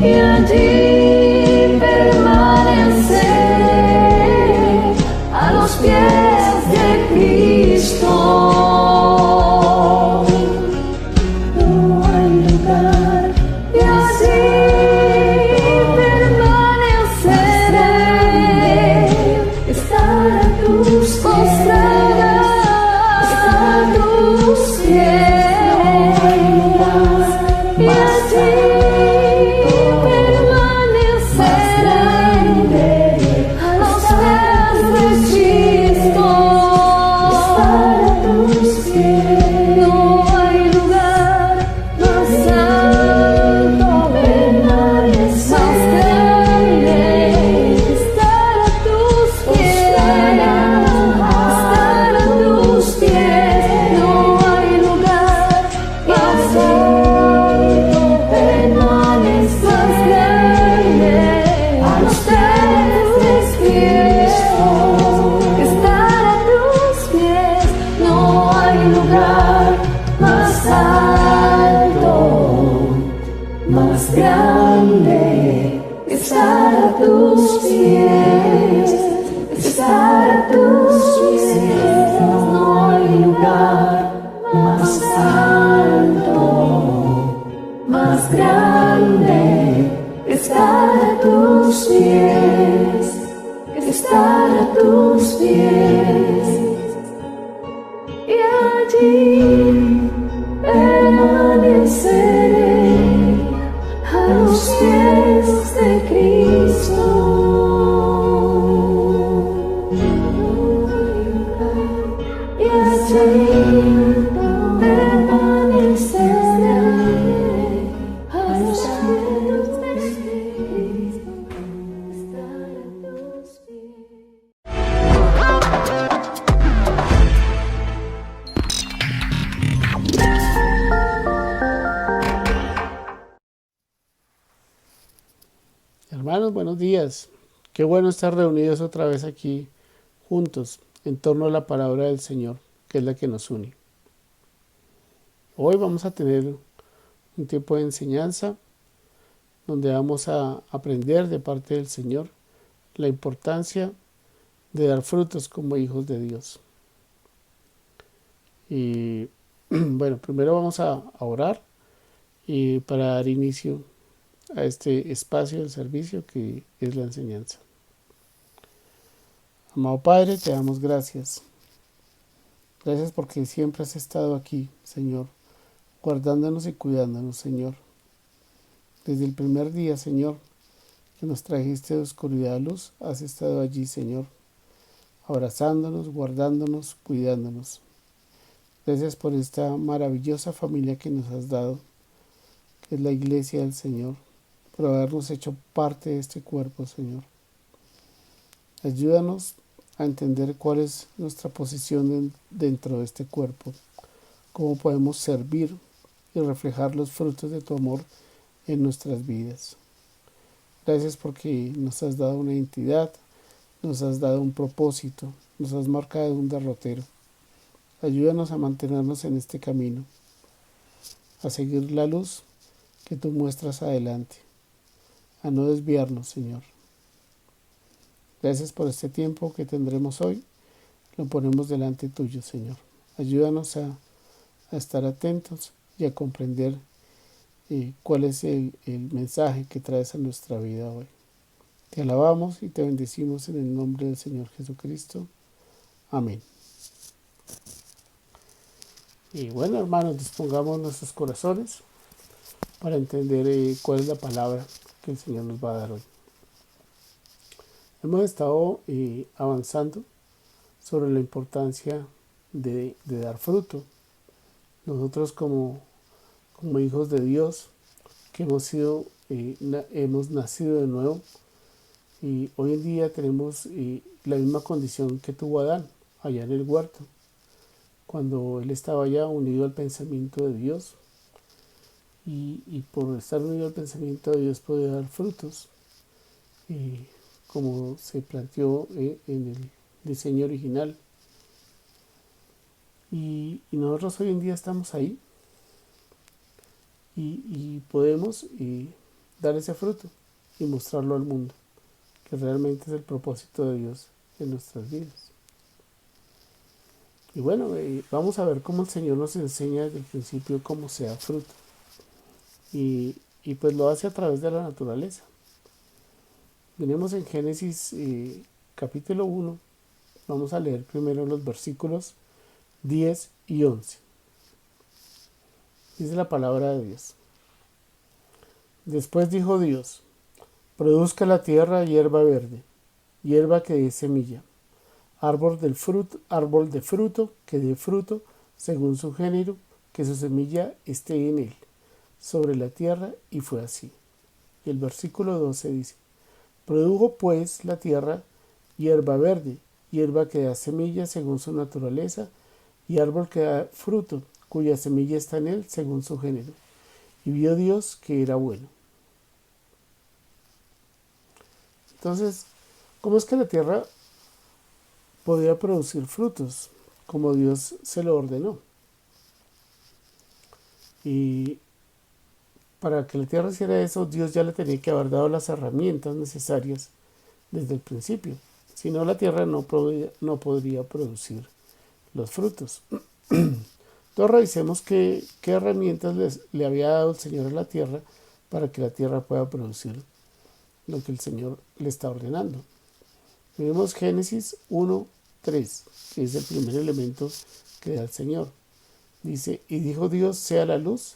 y allí permaneceré a los pies de Cristo. No hay lugar, y así permaneceré, estar a tus postrada a tus pies, y allí permaneceré a los pies de Cristo. Estar a tus pies, no hay lugar más alto, más grande, estar a tus pies, estar a tus pies, no hay lugar más alto, más grande, a los pies de Cristo. Estar a tus pies, no hay lugar más alto, más grande, estar a tus pies, estar a tus pies, no hay lugar más alto, más grande, estar a tus pies, estar a tus pies, y allí permaneceré a los pies de Cristo. Y allí permaneceré a los pies de Cristo, estar a tus pies. Hermanos, buenos días. Qué bueno estar reunidos otra vez aquí juntos en torno a la palabra del Señor, que es la que nos une. Hoy vamos a tener un tiempo de enseñanza donde vamos a aprender de parte del Señor la importancia de dar frutos como hijos de Dios. Y bueno, primero vamos a orar y para dar inicio a este espacio del servicio que es la enseñanza. Amado Padre, te damos gracias. Gracias porque siempre has estado aquí, Señor, guardándonos y cuidándonos, Señor. Desde el primer día, Señor, que nos trajiste de oscuridad a luz, has estado allí, Señor, abrazándonos, guardándonos, cuidándonos. Gracias por esta maravillosa familia que nos has dado, que es la Iglesia del Señor, por habernos hecho parte de este cuerpo, Señor. Ayúdanos a entender cuál es nuestra posición dentro de este cuerpo, cómo podemos servir y reflejar los frutos de tu amor en nuestras vidas. Gracias porque nos has dado una identidad, nos has dado un propósito, nos has marcado un derrotero. Ayúdanos a mantenernos en este camino, a seguir la luz que tú muestras adelante, a no desviarnos, Señor. Gracias por este tiempo que tendremos hoy. Lo ponemos delante tuyo, Señor. Ayúdanos a estar atentos y a comprender cuál es el mensaje que traes a nuestra vida hoy. Te alabamos y te bendecimos en el nombre del Señor Jesucristo. Amén. Y bueno, hermanos, dispongamos nuestros corazones para entender cuál es la palabra que el Señor nos va a dar hoy. Hemos estado avanzando sobre la importancia de dar fruto. Nosotros como hijos de Dios, que hemos sido hemos nacido de nuevo y hoy en día tenemos la misma condición que tuvo Adán allá en el huerto, cuando él estaba ya unido al pensamiento de Dios y por estar unido al pensamiento de Dios puede dar frutos, como se planteó en el diseño original. Y nosotros hoy en día estamos ahí y podemos dar ese fruto y mostrarlo al mundo, que realmente es el propósito de Dios en nuestras vidas. Y bueno, vamos a ver cómo el Señor nos enseña desde el principio cómo se da fruto. Y pues lo hace a través de la naturaleza. Venimos en Génesis capítulo 1, vamos a leer primero los versículos 10 y 11. Dice la palabra de Dios. Después dijo Dios: produzca la tierra hierba verde, hierba que dé semilla, árbol de fruto que dé fruto según su género, que su semilla esté en él, sobre la tierra, y fue así. Y el versículo 12 dice: produjo pues la tierra hierba verde, hierba que da semilla según su naturaleza, y árbol que da fruto, cuya semilla está en él según su género. Y vio Dios que era bueno. Entonces, ¿cómo es que la tierra podía producir frutos? Como Dios se lo ordenó. Y para que la tierra hiciera eso, Dios ya le tenía que haber dado las herramientas necesarias desde el principio. Si no, la tierra no podría producir los frutos. Entonces revisemos qué herramientas le había dado el Señor a la tierra para que la tierra pueda producir lo que el Señor le está ordenando. Vemos Génesis 1:3, que es el primer elemento que da el Señor. Dice: y dijo Dios, sea la luz,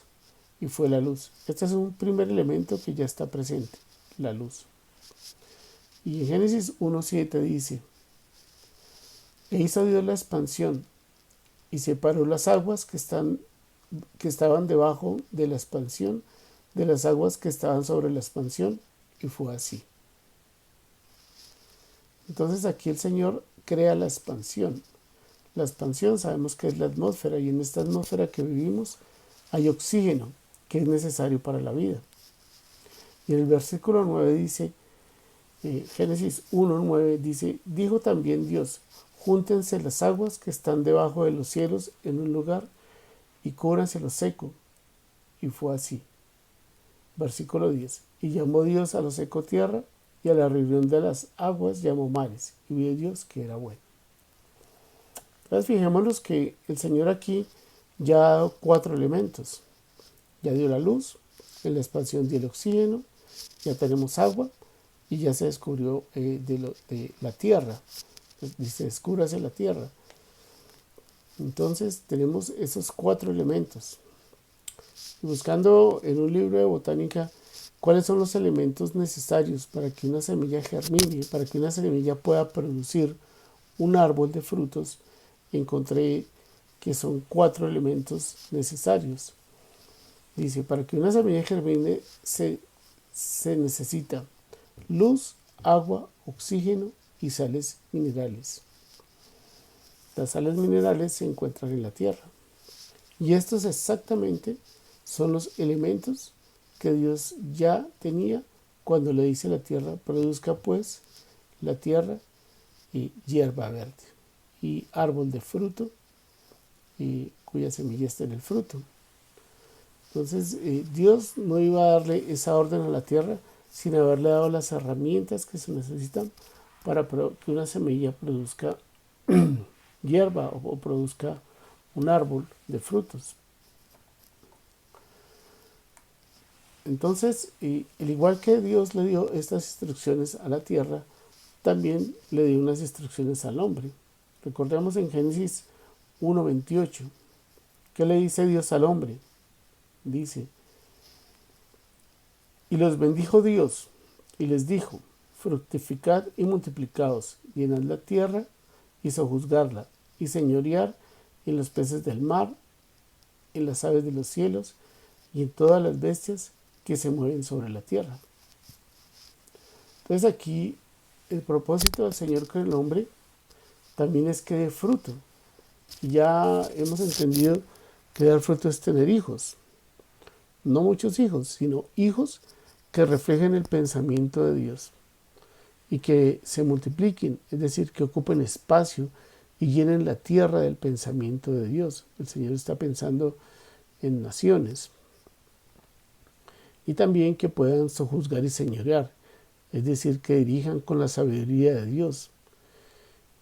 y fue la luz. Este es un primer elemento que ya está presente, la luz. Y en Génesis 1:7 dice: e hizo Dios la expansión, y separó las aguas que estaban debajo de la expansión de las aguas que estaban sobre la expansión, y fue así. Entonces aquí el Señor crea la expansión. La expansión sabemos que es la atmósfera, y en esta atmósfera que vivimos hay oxígeno, que es necesario para la vida. Y en el versículo 9 dice, Génesis 1:9 dice: dijo también Dios: júntense las aguas que están debajo de los cielos en un lugar, y cúbranse lo seco. Y fue así. Versículo 10. Y llamó Dios a lo seco tierra, y a la reunión de las aguas llamó mares. Y vio Dios que era bueno. Entonces fijémonos que el Señor aquí ya ha dado 4 elementos. Ya dio la luz, en la expansión dio el oxígeno, ya tenemos agua, y ya se descubrió de la tierra. Dice: descúbrase la tierra. Entonces tenemos esos 4 elementos. Y buscando en un libro de botánica cuáles son los elementos necesarios para que una semilla germine, para que una semilla pueda producir un árbol de frutos, encontré que son 4 elementos necesarios. Dice: para que una semilla germine se necesita luz, agua, oxígeno y sales minerales. Las sales minerales se encuentran en la tierra. Y estos exactamente son los elementos que Dios ya tenía cuando le dice a la tierra: produzca pues la tierra hierba verde y árbol de fruto, y cuya semilla está en el fruto. Entonces Dios no iba a darle esa orden a la tierra sin haberle dado las herramientas que se necesitan para que una semilla produzca hierba o produzca un árbol de frutos. Entonces, al igual que Dios le dio estas instrucciones a la tierra, también le dio unas instrucciones al hombre. Recordemos en Génesis 1:28, ¿qué le dice Dios al hombre? Dice: y los bendijo Dios, y les dijo: fructificad y multiplicaos, llenad la tierra y sojuzgarla, y señorear en los peces del mar, en las aves de los cielos, y en todas las bestias que se mueven sobre la tierra. Entonces aquí el propósito del Señor con el hombre también es que dé fruto. Y ya hemos entendido que dar fruto es tener hijos. No muchos hijos, sino hijos que reflejen el pensamiento de Dios y que se multipliquen, es decir, que ocupen espacio y llenen la tierra del pensamiento de Dios. El Señor está pensando en naciones. Y también que puedan sojuzgar y señorear, es decir, que dirijan con la sabiduría de Dios.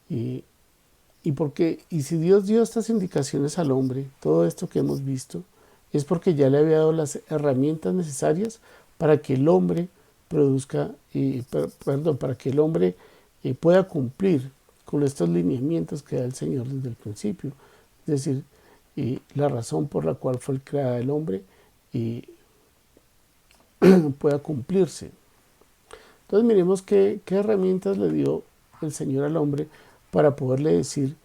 Y si Dios dio estas indicaciones al hombre, todo esto que hemos visto, es porque ya le había dado las herramientas necesarias para que el hombre para que el hombre pueda cumplir con estos lineamientos que da el Señor desde el principio. Es decir, la razón por la cual fue creado el hombre pueda cumplirse. Entonces miremos qué herramientas le dio el Señor al hombre para poderle decir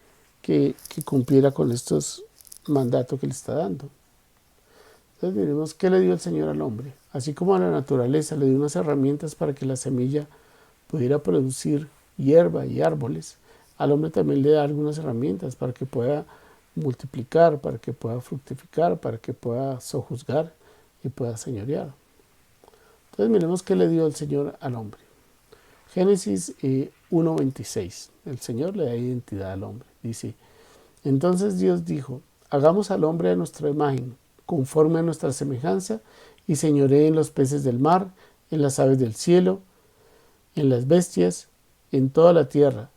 que cumpliera con estos mandatos que le está dando. Entonces miremos qué le dio el Señor al hombre. Así como a la naturaleza le dio unas herramientas para que la semilla pudiera producir hierba y árboles, al hombre también le da algunas herramientas para que pueda multiplicar, para que pueda fructificar, para que pueda sojuzgar y pueda señorear. Entonces miremos qué le dio el Señor al hombre. Génesis 1:26. El Señor le da identidad al hombre. Dice, entonces Dios dijo, hagamos al hombre a nuestra imagen, conforme a nuestra semejanza, y señoree en los peces del mar, en las aves del cielo, en las bestias, en toda la tierra,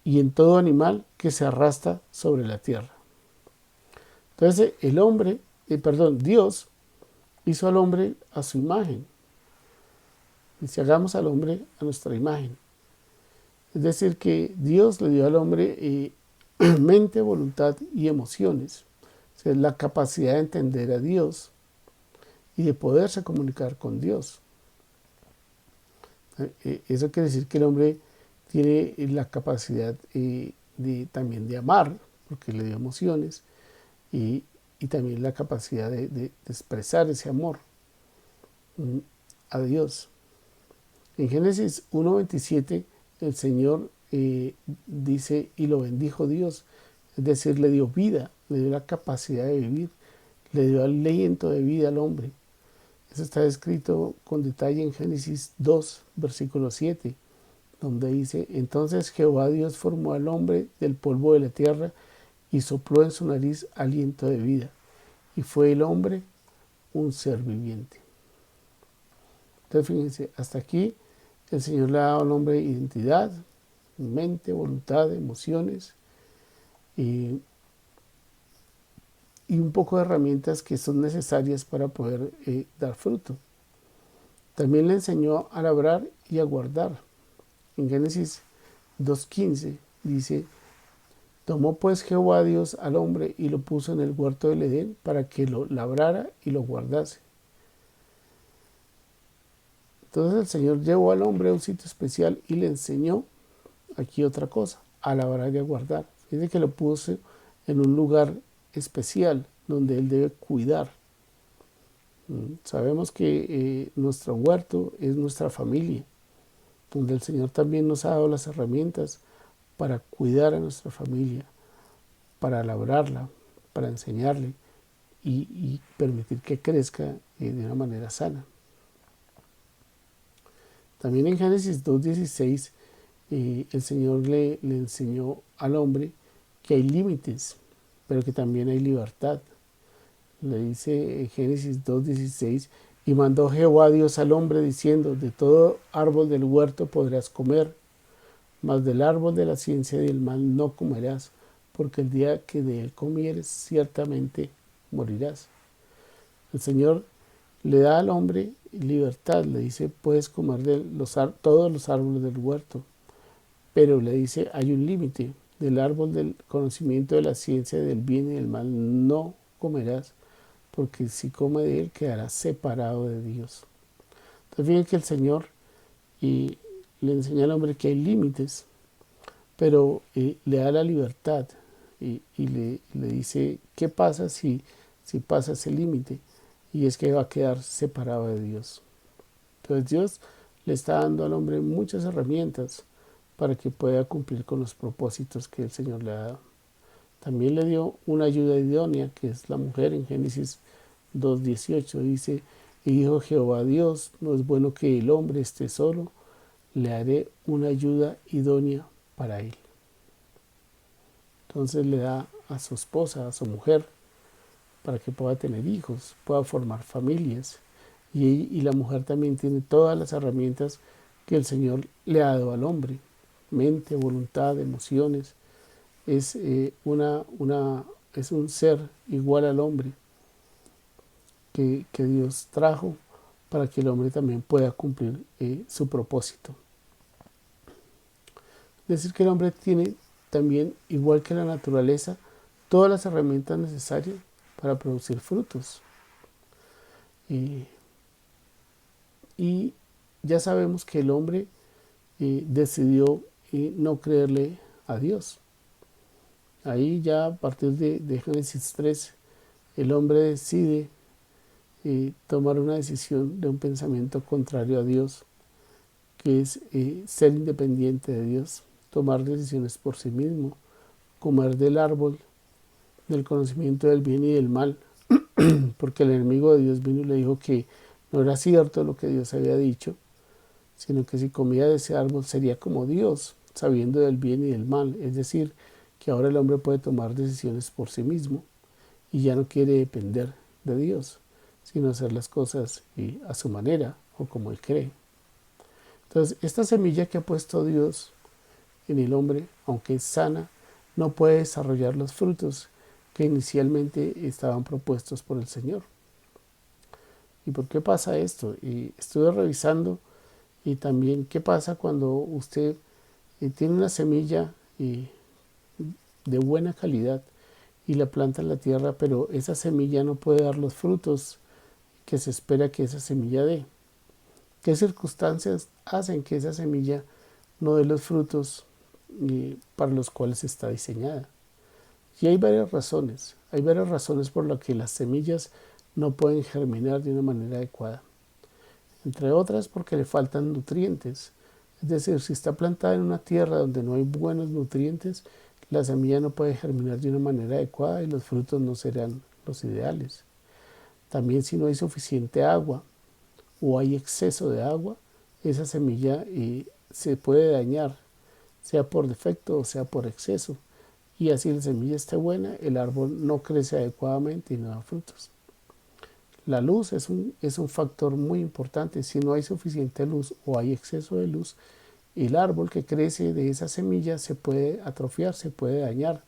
y en todo animal que se arrastra sobre la tierra. Entonces Dios hizo al hombre a su imagen. Dice, hagamos al hombre a nuestra imagen. Es decir, que Dios le dio al hombre mente, voluntad y emociones. O sea, la capacidad de entender a Dios y de poderse comunicar con Dios. Eso quiere decir que el hombre tiene la capacidad también de amar, porque le dio emociones, y también la capacidad de expresar ese amor a Dios. En Génesis 1:27 el Señor dice, y lo bendijo Dios, es decir, le dio vida, le dio la capacidad de vivir, le dio aliento de vida al hombre. Eso está escrito con detalle en Génesis 2, versículo 7, donde dice, entonces Jehová Dios formó al hombre del polvo de la tierra y sopló en su nariz aliento de vida, y fue el hombre un ser viviente. Entonces fíjense, hasta aquí el Señor le ha dado al hombre identidad, mente, voluntad, emociones y un poco de herramientas que son necesarias para poder dar fruto. También le enseñó a labrar y a guardar. En Génesis 2:15 dice, tomó pues Jehová Dios al hombre y lo puso en el huerto del Edén para que lo labrara y lo guardase. Entonces el Señor llevó al hombre a un sitio especial y le enseñó aquí otra cosa, a labrar y a guardar. Dice que lo puso en un lugar especial donde él debe cuidar. Sabemos que nuestro huerto es nuestra familia, donde el Señor también nos ha dado las herramientas para cuidar a nuestra familia, para labrarla, para enseñarle y permitir que crezca de una manera sana. También en Génesis 2:16 el Señor le enseñó al hombre que hay límites, pero que también hay libertad. Le dice en Génesis 2:16, y mandó Jehová Dios al hombre diciendo, de todo árbol del huerto podrás comer, mas del árbol de la ciencia y del mal no comerás, porque el día que de él comieres ciertamente morirás. El Señor le da al hombre libertad, le dice, puedes comer de todos los árboles del huerto, pero le dice, hay un límite, del árbol del conocimiento de la ciencia del bien y del mal no comerás, porque si come de él quedará separado de Dios. Entonces fíjense que el Señor le enseña al hombre que hay límites, pero le da la libertad y le dice qué pasa si pasa ese límite. y es que va a quedar separado de Dios. Entonces Dios le está dando al hombre muchas herramientas para que pueda cumplir con los propósitos que el Señor le ha dado. También le dio una ayuda idónea, que es la mujer. En Génesis 2:18 dice: y dijo Jehová Dios, no es bueno que el hombre esté solo, le haré una ayuda idónea para él. Entonces le da a su esposa, a su mujer, para que pueda tener hijos, pueda formar familias. Y la mujer también tiene todas las herramientas que el Señor le ha dado al hombre: mente, voluntad, emociones. Es, es un ser igual al hombre que Dios trajo para que el hombre también pueda cumplir su propósito. Es decir, que el hombre tiene también, igual que la naturaleza, todas las herramientas necesarias para producir frutos. Y ya sabemos que el hombre decidió no creerle a Dios. Ahí ya a partir de Génesis 3, el hombre decide tomar una decisión de un pensamiento contrario a Dios, que es ser independiente de Dios, tomar decisiones por sí mismo, comer del árbol del conocimiento del bien y del mal, porque el enemigo de Dios vino y le dijo que no era cierto lo que Dios había dicho, sino que si comía de ese árbol sería como Dios, sabiendo del bien y del mal. Es decir, que ahora el hombre puede tomar decisiones por sí mismo y ya no quiere depender de Dios, sino hacer las cosas a su manera o como él cree. Entonces, esta semilla que ha puesto Dios en el hombre, aunque es sana, no puede desarrollar los frutos que inicialmente estaban propuestos por el Señor. ¿Y por qué pasa esto? Y estuve revisando, y también qué pasa cuando usted tiene una semilla de buena calidad y la planta en la tierra, pero esa semilla no puede dar los frutos que se espera que esa semilla dé. ¿Qué circunstancias hacen que esa semilla no dé los frutos para los cuales está diseñada? Y hay varias razones por las que las semillas no pueden germinar de una manera adecuada. Entre otras, porque le faltan nutrientes. Es decir, si está plantada en una tierra donde no hay buenos nutrientes, la semilla no puede germinar de una manera adecuada y los frutos no serán los ideales. También si no hay suficiente agua o hay exceso de agua, esa semilla se puede dañar, sea por defecto o sea por exceso. Y así la semilla esté buena, el árbol no crece adecuadamente y no da frutos. La luz es un factor muy importante. Si no hay suficiente luz o hay exceso de luz, el árbol que crece de esa semilla se puede atrofiar, se puede dañar.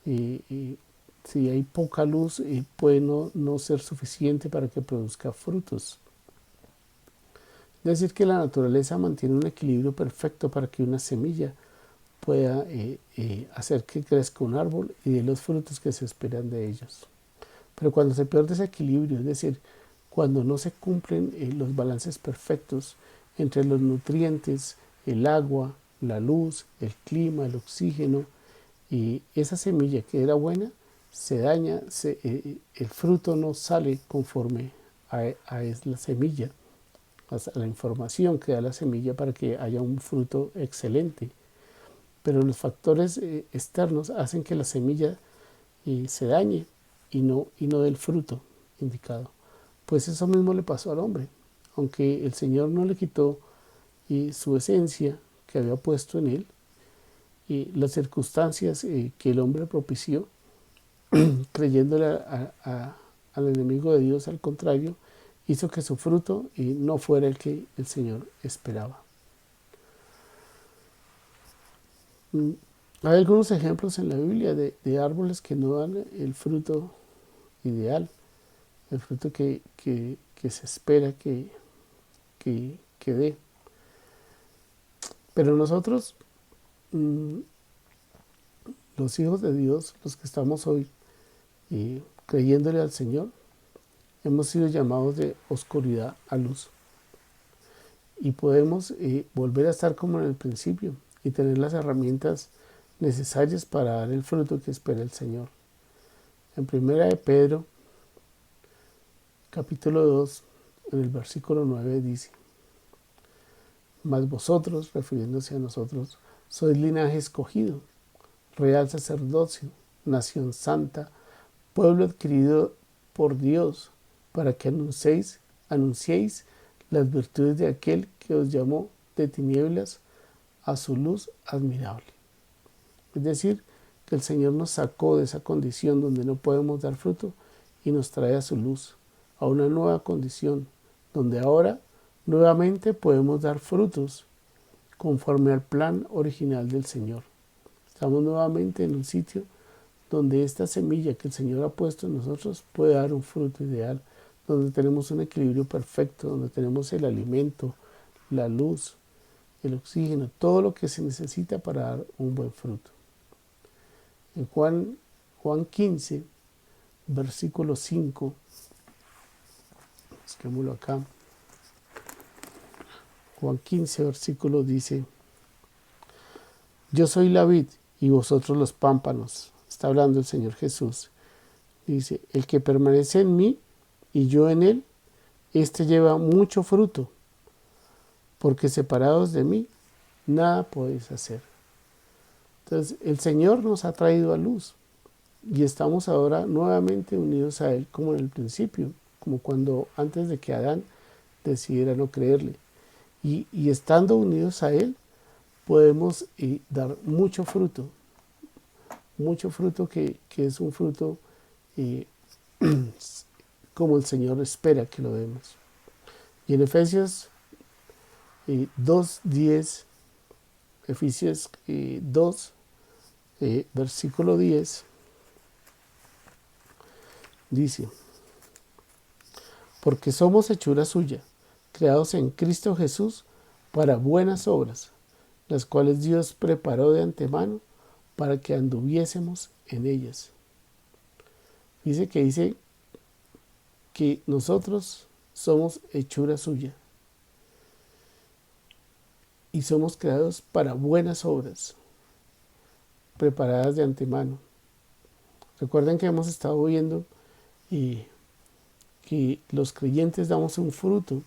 Y si hay poca luz, puede no ser suficiente para que produzca frutos. Es decir, que la naturaleza mantiene un equilibrio perfecto para que una semilla pueda hacer que crezca un árbol y dé los frutos que se esperan de ellos. Pero cuando se pierde ese equilibrio, es decir, cuando no se cumplen los balances perfectos entre los nutrientes, el agua, la luz, el clima, el oxígeno, y esa semilla que era buena se daña, el fruto no sale conforme a la semilla, a la información que da la semilla para que haya un fruto excelente. Pero los factores externos hacen que la semilla se dañe y no dé el fruto indicado. Pues eso mismo le pasó al hombre. Aunque el Señor no le quitó su esencia que había puesto en él, las circunstancias que el hombre propició, creyéndole al enemigo de Dios, al contrario, hizo que su fruto no fuera el que el Señor esperaba. Hay algunos ejemplos en la Biblia de árboles que no dan el fruto ideal, el fruto que se espera que dé. Pero nosotros, los hijos de Dios, los que estamos hoy creyéndole al Señor, hemos sido llamados de oscuridad a luz. Y podemos volver a estar como en el principio y tener las herramientas necesarias para dar el fruto que espera el Señor. En 1 de Pedro, capítulo 2, en el versículo 9 dice: Mas vosotros, refiriéndose a nosotros, sois linaje escogido, real sacerdocio, nación santa, pueblo adquirido por Dios, para que anunciéis las virtudes de aquel que os llamó de tinieblas a su luz admirable. Es decir, que el Señor nos sacó de esa condición donde no podemos dar fruto y nos trae a su luz, a una nueva condición, donde ahora nuevamente podemos dar frutos conforme al plan original del Señor. Estamos nuevamente en un sitio donde esta semilla que el Señor ha puesto en nosotros puede dar un fruto ideal, donde tenemos un equilibrio perfecto, donde tenemos el alimento, la luz, el oxígeno, todo lo que se necesita para dar un buen fruto. En Juan 15, versículo 5, busquémoslo acá. Juan 15, versículo dice: Yo soy la vid y vosotros los pámpanos. Está hablando el Señor Jesús. Dice: el que permanece en mí y yo en él, éste lleva mucho fruto, porque separados de mí, nada podéis hacer. Entonces, el Señor nos ha traído a luz y estamos ahora nuevamente unidos a Él, como en el principio, como cuando antes de que Adán decidiera no creerle. Y estando unidos a Él, podemos dar mucho fruto que es un fruto como el Señor espera que lo demos. Y en Efesios 2:10, Efesios 2, versículo 10, dice: porque somos hechura suya, creados en Cristo Jesús para buenas obras, las cuales Dios preparó de antemano para que anduviésemos en ellas. Dice que nosotros somos hechura suya y somos creados para buenas obras, preparadas de antemano. Recuerden que hemos estado viendo que los creyentes damos un fruto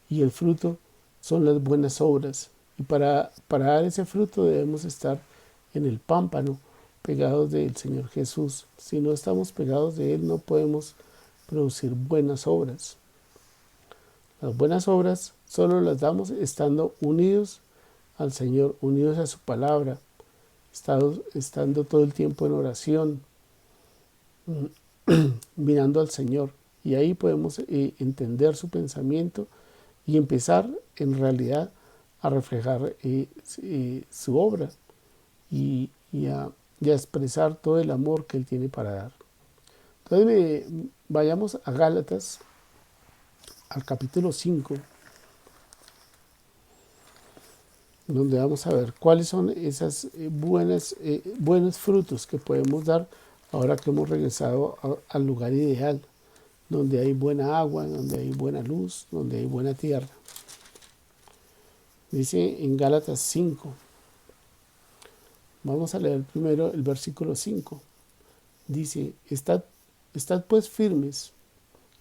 y el fruto son las buenas obras. Y para dar ese fruto debemos estar en el pámpano, pegados del Señor Jesús. Si no estamos pegados de Él, no podemos producir buenas obras. Las buenas obras solo las damos estando unidos al Señor, unidos a su palabra, estando todo el tiempo en oración, mirando al Señor. Y ahí podemos entender su pensamiento y empezar en realidad a reflejar su obra y a expresar todo el amor que Él tiene para dar. Entonces vayamos a Gálatas, al capítulo 5, donde vamos a ver cuáles son esas buenos frutos que podemos dar ahora que hemos regresado al lugar ideal, donde hay buena agua, donde hay buena luz, donde hay buena tierra. Dice en Gálatas 5, vamos a leer primero el versículo 5. Dice: estad pues firmes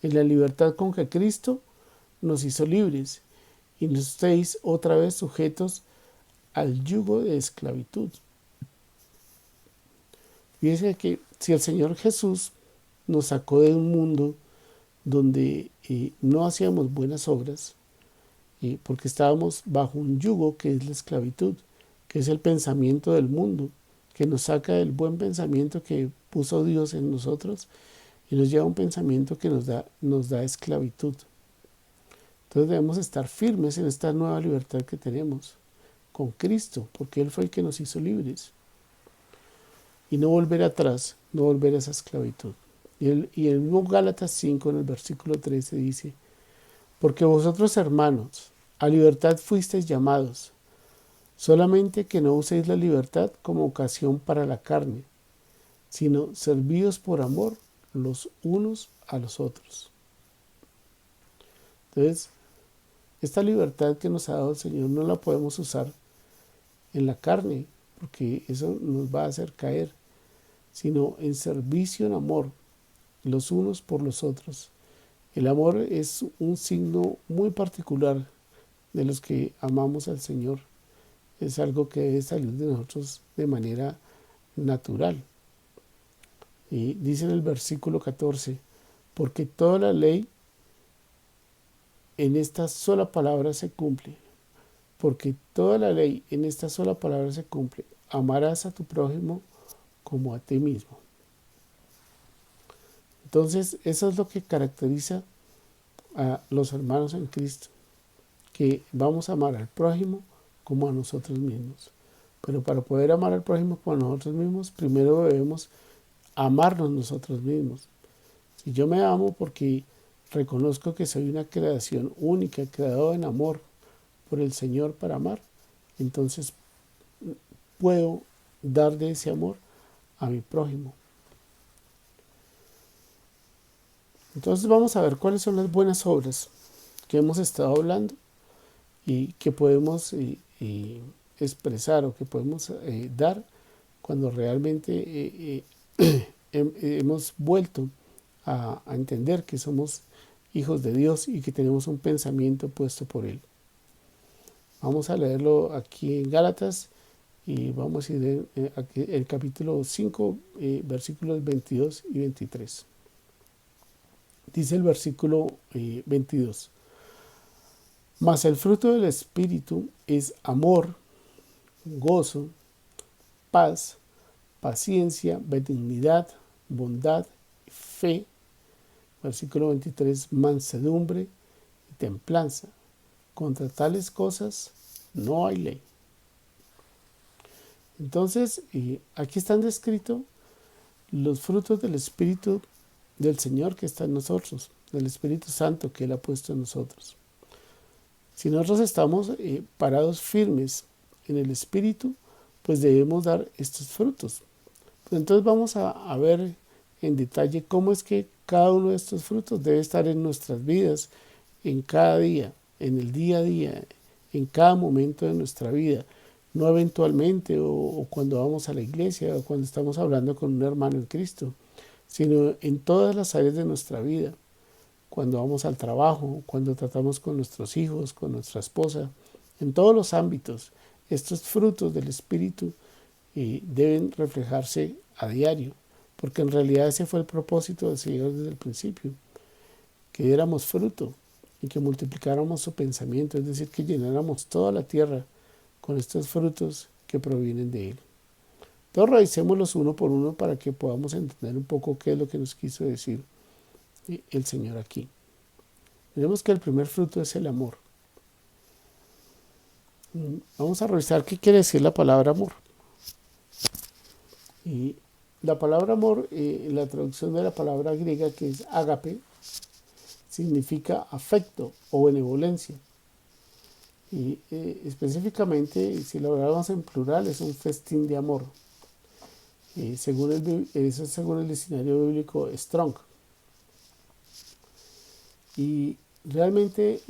en la libertad con que Cristo nos hizo libres, y no estéis otra vez sujetos al yugo de esclavitud. Fíjense que si el Señor Jesús nos sacó de un mundo donde no hacíamos buenas obras, porque estábamos bajo un yugo que es la esclavitud, que es el pensamiento del mundo, que nos saca del buen pensamiento que puso Dios en nosotros y nos lleva a un pensamiento que nos da esclavitud. Entonces debemos estar firmes en esta nueva libertad que tenemos con Cristo, porque Él fue el que nos hizo libres. Y no volver atrás, no volver a esa esclavitud. Y el mismo Gálatas 5 en el versículo 13 dice: porque vosotros, hermanos, a libertad fuisteis llamados, solamente que no uséis la libertad como ocasión para la carne, sino servíos por amor los unos a los otros. Entonces, esta libertad que nos ha dado el Señor no la podemos usar en la carne, porque eso nos va a hacer caer, sino en servicio, en amor, los unos por los otros. El amor es un signo muy particular de los que amamos al Señor. Es algo que debe salir de nosotros de manera natural. Y dice en el versículo 14, porque toda la ley en esta sola palabra se cumple. Porque toda la ley en esta sola palabra se cumple. Amarás a tu prójimo como a ti mismo. Entonces, eso es lo que caracteriza a los hermanos en Cristo, que vamos a amar al prójimo como a nosotros mismos. Pero para poder amar al prójimo como a nosotros mismos, primero debemos amarnos nosotros mismos. Si yo me amo porque reconozco que soy una creación única, creado en amor por el Señor para amar, entonces puedo dar de ese amor a mi prójimo. Entonces vamos a ver cuáles son las buenas obras que hemos estado hablando y que podemos expresar o que podemos dar cuando realmente hemos vuelto a entender que somos hijos de Dios y que tenemos un pensamiento puesto por Él. Vamos a leerlo aquí en Gálatas y vamos a ir aquí, el capítulo 5, versículos 22 y 23. Dice el versículo 22. Mas el fruto del Espíritu es amor, gozo, paz, paciencia, benignidad, bondad, fe. Versículo 23, mansedumbre y templanza. Contra tales cosas no hay ley. Entonces, aquí están descritos los frutos del Espíritu del Señor que está en nosotros, del Espíritu Santo que Él ha puesto en nosotros. Si nosotros estamos parados firmes en el Espíritu, pues debemos dar estos frutos. Pues entonces vamos a ver en detalle cómo es que cada uno de estos frutos debe estar en nuestras vidas, en cada día, en el día a día, en cada momento de nuestra vida. No eventualmente o cuando vamos a la iglesia o cuando estamos hablando con un hermano en Cristo, sino en todas las áreas de nuestra vida. Cuando vamos al trabajo, cuando tratamos con nuestros hijos, con nuestra esposa, en todos los ámbitos, estos frutos del Espíritu deben reflejarse a diario, porque en realidad ese fue el propósito del Señor desde el principio, que diéramos fruto y que multiplicáramos su pensamiento, es decir, que llenáramos toda la tierra con estos frutos que provienen de Él. Entonces revisémoslos uno por uno para que podamos entender un poco qué es lo que nos quiso decir el Señor aquí. Vemos que el primer fruto es el amor. Vamos a revisar qué quiere decir la palabra amor. Y la palabra amor, la traducción de la palabra griega que es ágape, significa afecto o benevolencia. Y específicamente, si lo hablamos en plural, es un festín de amor. Eso es según el diccionario bíblico Strong. Y realmente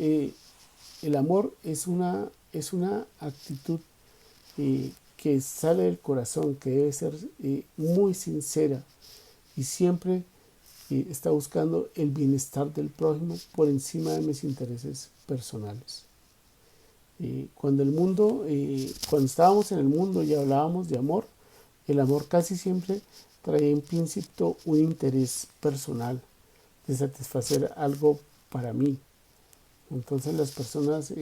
el amor es una actitud que sale del corazón, que debe ser muy sincera y siempre está buscando el bienestar del prójimo por encima de mis intereses personales. Cuando estábamos en el mundo y hablábamos de amor, el amor casi siempre traía implícito un interés personal de satisfacer algo para mí. Entonces las personas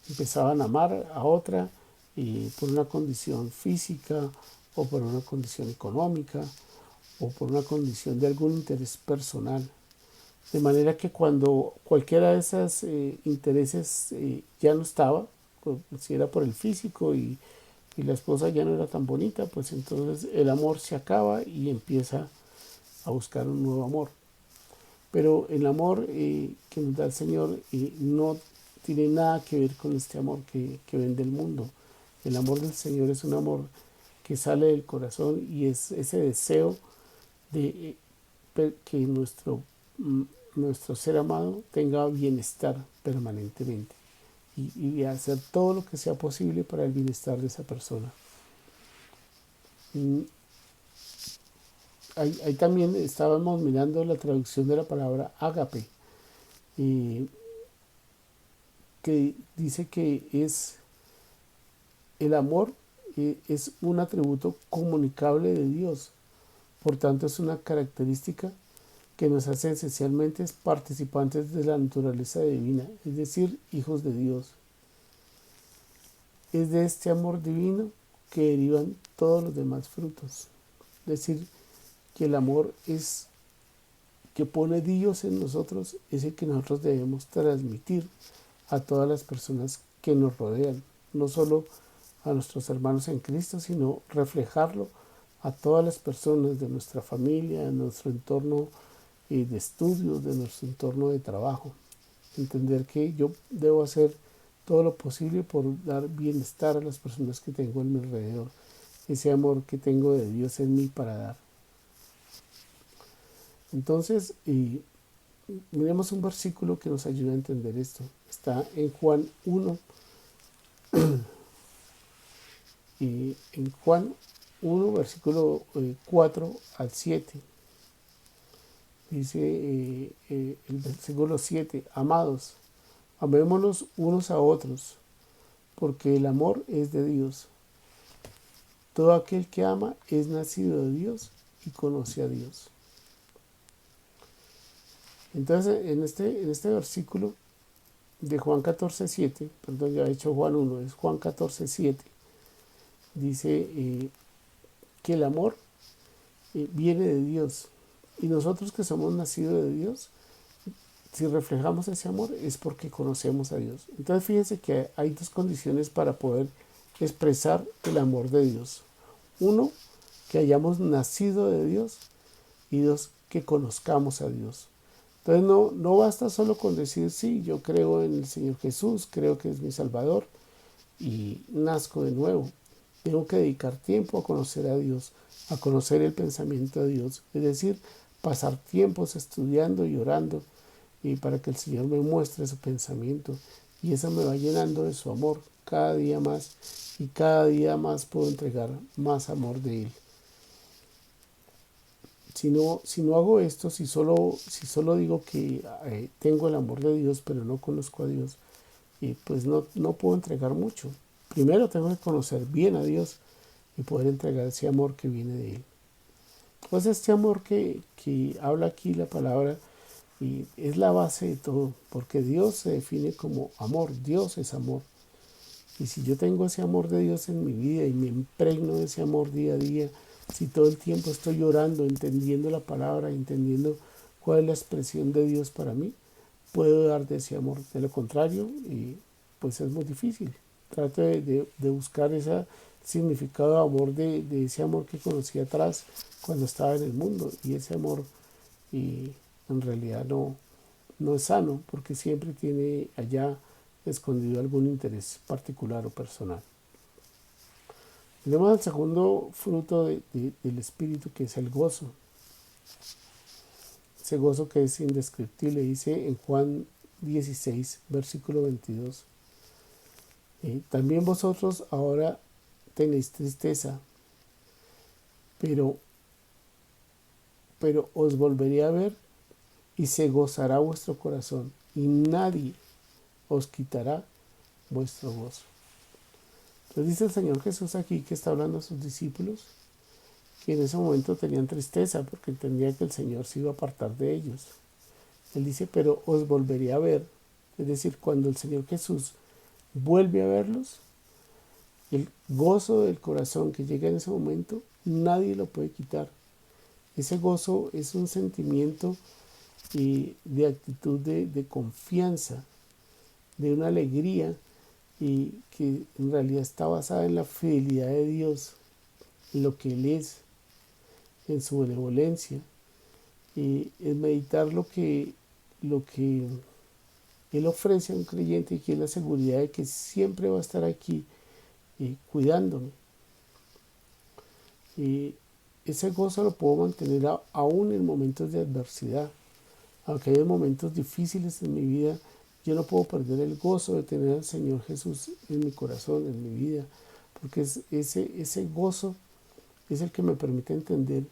empezaban a amar a otra por una condición física o por una condición económica o por una condición de algún interés personal. De manera que cuando cualquiera de esos intereses ya no estaba, pues, si era por el físico y la esposa ya no era tan bonita, pues entonces el amor se acaba y empieza a buscar un nuevo amor. Pero el amor que nos da el Señor no tiene nada que ver con este amor que ven del mundo. El amor del Señor es un amor que sale del corazón y es ese deseo de que nuestro ser amado tenga bienestar permanentemente y hacer todo lo que sea posible para el bienestar de esa persona. Ahí también estábamos mirando la traducción de la palabra ágape, eh, que dice que es el amor, es un atributo comunicable de Dios. Por tanto, es una característica que nos hace esencialmente participantes de la naturaleza divina, es decir, hijos de Dios. Es de este amor divino que derivan todos los demás frutos. Es decir, que el amor es que pone Dios en nosotros, es el que nosotros debemos transmitir a todas las personas que nos rodean, no solo a nuestros hermanos en Cristo, sino reflejarlo a todas las personas de nuestra familia, de nuestro entorno de estudios, de nuestro entorno de trabajo. Entender que yo debo hacer todo lo posible por dar bienestar a las personas que tengo en mi alrededor, ese amor que tengo de Dios en mí para dar. Entonces, miremos un versículo que nos ayuda a entender esto. Está en Juan 1, y en Juan 1, versículo 4 al 7. Dice el versículo 7, amados, amémonos unos a otros, porque el amor es de Dios. Todo aquel que ama es nacido de Dios y conoce a Dios. Entonces, en este versículo de Juan 14:7, perdón, ya he hecho Juan 1, es Juan 14:7, dice que el amor viene de Dios. Y nosotros que somos nacidos de Dios, si reflejamos ese amor es porque conocemos a Dios. Entonces fíjense que hay dos condiciones para poder expresar el amor de Dios. Uno, que hayamos nacido de Dios, y dos, que conozcamos a Dios. Entonces no basta solo con decir, sí, yo creo en el Señor Jesús, creo que es mi Salvador y nazco de nuevo. Tengo que dedicar tiempo a conocer a Dios, a conocer el pensamiento de Dios, es decir, pasar tiempos estudiando y orando y para que el Señor me muestre su pensamiento, y eso me va llenando de su amor cada día más, y cada día más puedo entregar más amor de Él. Si no hago esto, si solo digo que tengo el amor de Dios, pero no conozco a Dios, pues no puedo entregar mucho. Primero tengo que conocer bien a Dios y poder entregar ese amor que viene de Él. Pues este amor que habla aquí la palabra y es la base de todo, porque Dios se define como amor, Dios es amor. Y si yo tengo ese amor de Dios en mi vida y me impregno de ese amor día a día, si todo el tiempo estoy orando, entendiendo la palabra, entendiendo cuál es la expresión de Dios para mí, puedo dar de ese amor. De lo contrario, pues es muy difícil. Trato de buscar ese significado de amor, de ese amor que conocí atrás cuando estaba en el mundo, y ese amor en realidad no es sano, porque siempre tiene allá escondido algún interés particular o personal. Tenemos el segundo fruto del Espíritu, que es el gozo. Ese gozo que es indescriptible, dice en Juan 16, versículo 22. También vosotros ahora tenéis tristeza, pero os volveré a ver y se gozará vuestro corazón, y nadie os quitará vuestro gozo. Entonces dice el Señor Jesús aquí, que está hablando a sus discípulos, que en ese momento tenían tristeza porque entendían que el Señor se iba a apartar de ellos. Él dice, pero os volveré a ver. Es decir, cuando el Señor Jesús vuelve a verlos, el gozo del corazón que llega en ese momento, nadie lo puede quitar. Ese gozo es un sentimiento de actitud de confianza, de una alegría, y que en realidad está basada en la fidelidad de Dios, en lo que Él es, en su benevolencia, y en meditar lo que Él ofrece a un creyente, y que es la seguridad de que siempre va a estar aquí cuidándome. Ese gozo lo puedo mantener aún en momentos de adversidad. Aunque hay momentos difíciles en mi vida, yo no puedo perder el gozo de tener al Señor Jesús en mi corazón, en mi vida, porque ese gozo es el que me permite entender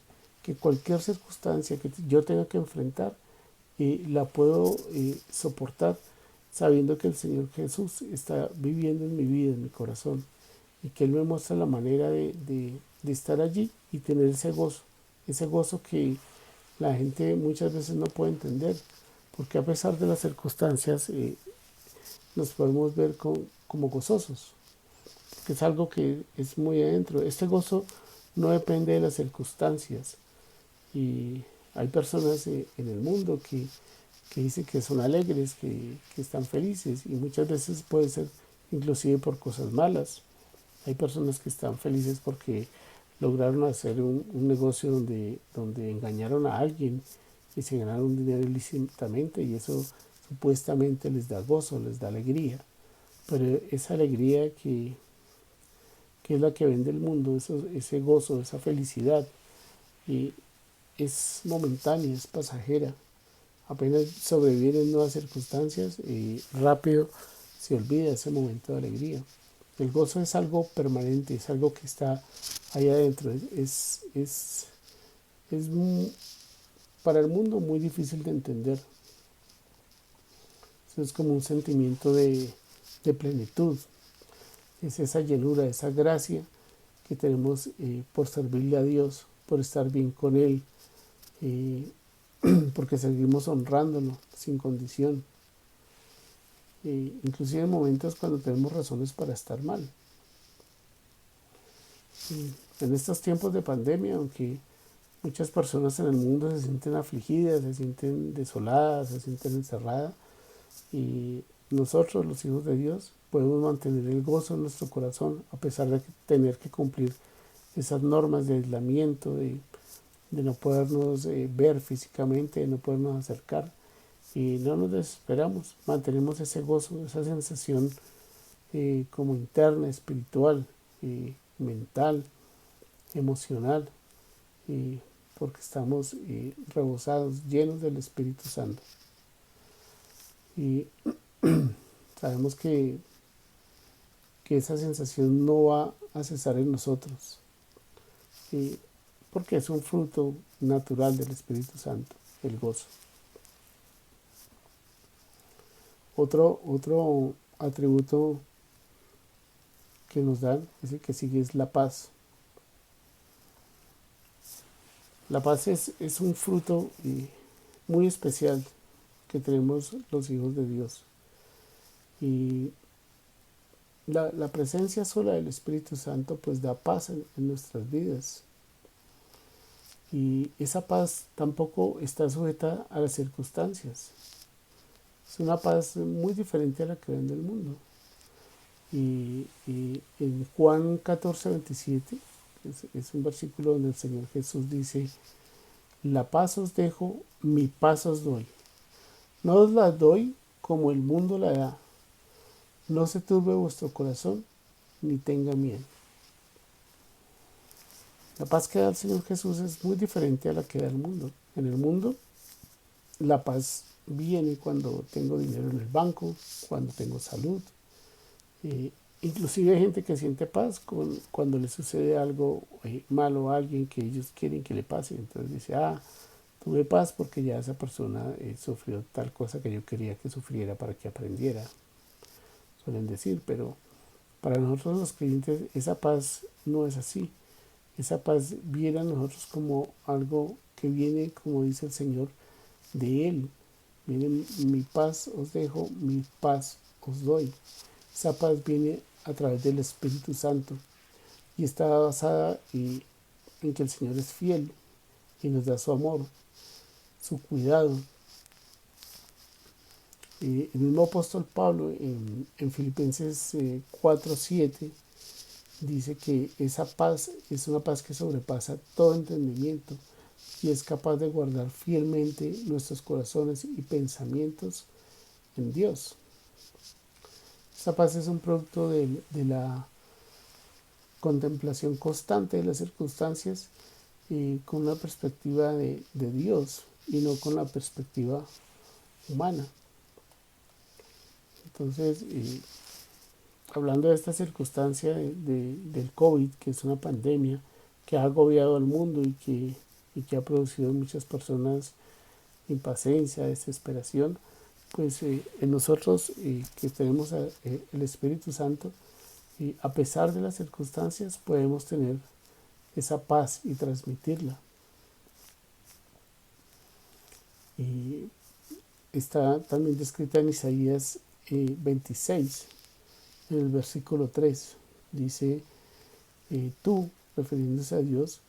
que cualquier circunstancia que yo tenga que enfrentar, la puedo soportar sabiendo que el Señor Jesús está viviendo en mi vida, en mi corazón, y que Él me muestra la manera de estar allí y tener ese gozo que la gente muchas veces no puede entender, porque a pesar de las circunstancias nos podemos ver como gozosos, que es algo que es muy adentro. Este gozo no depende de las circunstancias, y hay personas en el mundo que dicen que son alegres, que están felices, y muchas veces puede ser inclusive por cosas malas. Hay personas que están felices porque lograron hacer un negocio donde engañaron a alguien y se ganaron dinero ilícitamente, y eso supuestamente les da gozo, les da alegría. Pero esa alegría que es la que vende el mundo, ese gozo, esa felicidad, y es momentánea, es pasajera. Apenas sobreviven nuevas circunstancias y rápido se olvida ese momento de alegría. El gozo es algo permanente, es algo que está ahí adentro. Es para el mundo muy difícil de entender. Eso es como un sentimiento de plenitud. Es esa llenura, esa gracia que tenemos por servirle a Dios, por estar bien con Él, porque seguimos honrándolo sin condición. Inclusive en momentos cuando tenemos razones para estar mal. En estos tiempos de pandemia, aunque muchas personas en el mundo se sienten afligidas, se sienten desoladas, se sienten encerradas, y nosotros, los hijos de Dios, podemos mantener el gozo en nuestro corazón a pesar de tener que cumplir esas normas de aislamiento, de no podernos ver físicamente, de no podernos acercar, y no nos desesperamos, mantenemos ese gozo, esa sensación como interna, espiritual, mental, emocional, porque estamos rebosados, llenos del Espíritu Santo. Y sabemos que esa sensación no va a cesar en nosotros, porque es un fruto natural del Espíritu Santo, el gozo. Otro atributo que nos dan es el que sigue, es la paz. La paz es un fruto muy especial que tenemos los hijos de Dios. Y la presencia sola del Espíritu Santo pues da paz en nuestras vidas. Y esa paz tampoco está sujeta a las circunstancias. Es una paz muy diferente a la que vende el mundo. Y en Juan 14:27 es un versículo donde el Señor Jesús dice: la paz os dejo, mi paz os doy. No os la doy como el mundo la da. No se turbe vuestro corazón, ni tenga miedo. La paz que da el Señor Jesús es muy diferente a la que da el mundo. En el mundo, la paz viene cuando tengo dinero en el banco, cuando tengo salud. Inclusive hay gente que siente paz cuando le sucede algo malo a alguien que ellos quieren que le pase. Entonces dice: tuve paz porque ya esa persona sufrió tal cosa que yo quería que sufriera para que aprendiera. Suelen decir, pero para nosotros los creyentes esa paz no es así. Esa paz viene a nosotros como algo que viene, como dice el Señor, de Él. Viene: mi paz os dejo, mi paz os doy. Esa paz viene a través del Espíritu Santo y está basada en que el Señor es fiel y nos da su amor, su cuidado. El mismo apóstol Pablo en Filipenses 4:7 dice que esa paz es una paz que sobrepasa todo entendimiento y es capaz de guardar fielmente nuestros corazones y pensamientos en Dios. Esa paz es un producto de la contemplación constante de las circunstancias con una perspectiva de Dios y no con la perspectiva humana. Entonces, hablando de esta circunstancia del COVID, que es una pandemia que ha agobiado al mundo y que ha producido en muchas personas impaciencia, desesperación, pues en nosotros que tenemos el Espíritu Santo, a pesar de las circunstancias, podemos tener esa paz y transmitirla. Y está también descrita en Isaías 26, en el versículo 3. Dice, tú, refiriéndose a Dios,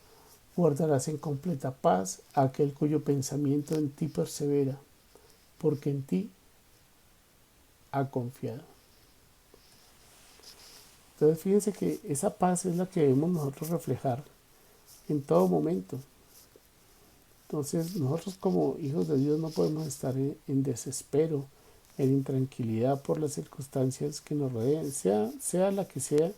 guardarás en completa paz a aquel cuyo pensamiento en ti persevera, porque en ti ha confiado. Entonces fíjense que esa paz es la que debemos nosotros reflejar en todo momento. Entonces nosotros como hijos de Dios no podemos estar en desespero, en intranquilidad por las circunstancias que nos rodean, sea la que sea,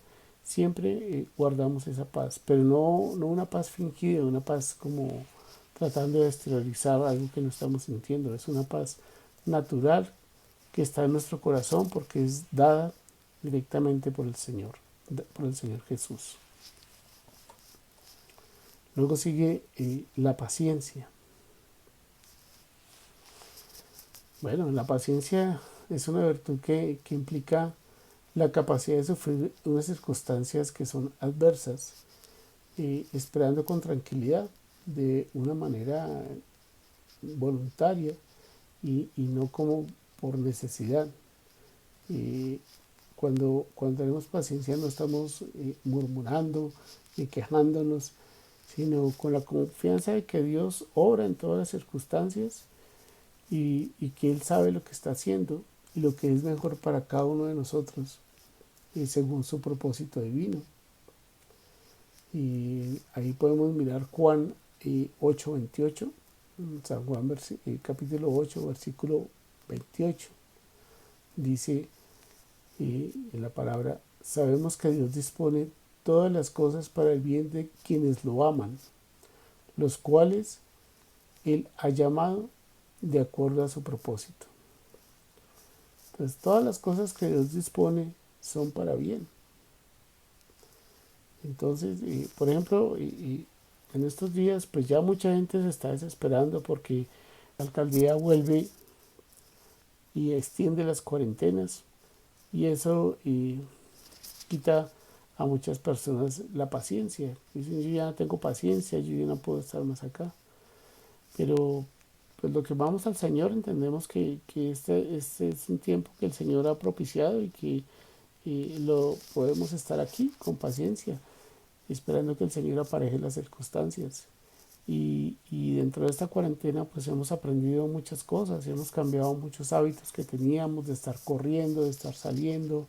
siempre guardamos esa paz, pero no una paz fingida, una paz como tratando de exteriorizar algo que no estamos sintiendo. Es una paz natural que está en nuestro corazón porque es dada directamente por el Señor Jesús. Luego sigue la paciencia. Bueno, la paciencia es una virtud que implica la capacidad de sufrir unas circunstancias que son adversas, esperando con tranquilidad, de una manera voluntaria y no como por necesidad. Cuando tenemos paciencia no estamos murmurando ni quejándonos, sino con la confianza de que Dios obra en todas las circunstancias y que Él sabe lo que está haciendo y lo que es mejor para cada uno de nosotros, según su propósito divino. Y ahí podemos mirar Juan 8:28, San Juan capítulo 8, versículo 28. Dice en la palabra, sabemos que Dios dispone todas las cosas para el bien de quienes lo aman, los cuales Él ha llamado de acuerdo a su propósito. Entonces todas las cosas que Dios dispone son para bien. Entonces, por ejemplo, en estos días pues ya mucha gente se está desesperando porque la alcaldía vuelve y extiende las cuarentenas y eso quita a muchas personas la paciencia. Dicen, yo ya no tengo paciencia, yo ya no puedo estar más acá. Pero pues lo que vamos al Señor entendemos que este es un tiempo que el Señor ha propiciado y que lo podemos estar aquí con paciencia, esperando que el Señor apareje las circunstancias. Y dentro de esta cuarentena pues hemos aprendido muchas cosas, hemos cambiado muchos hábitos que teníamos de estar corriendo, de estar saliendo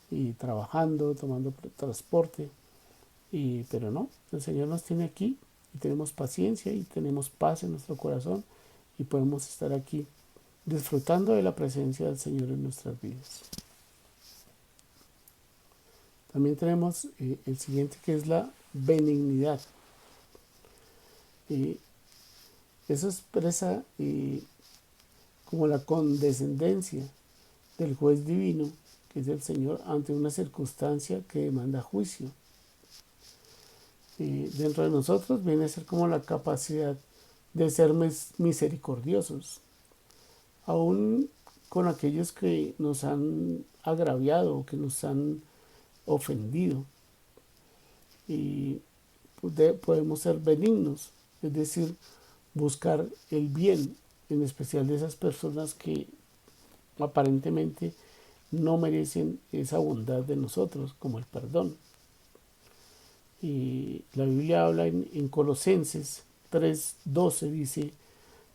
y trabajando, tomando transporte, pero no, el Señor nos tiene aquí y tenemos paciencia y tenemos paz en nuestro corazón y podemos estar aquí disfrutando de la presencia del Señor en nuestras vidas. También tenemos el siguiente, que es la benignidad. Eso expresa como la condescendencia del juez divino, que es el Señor, ante una circunstancia que demanda juicio. Dentro de nosotros viene a ser como la capacidad de ser misericordiosos, aún con aquellos que nos han agraviado, que nos han ofendido. Y podemos ser benignos, es decir, buscar el bien, en especial de esas personas que aparentemente no merecen esa bondad de nosotros, como el perdón. Y la Biblia habla en Colosenses 3:12, dice,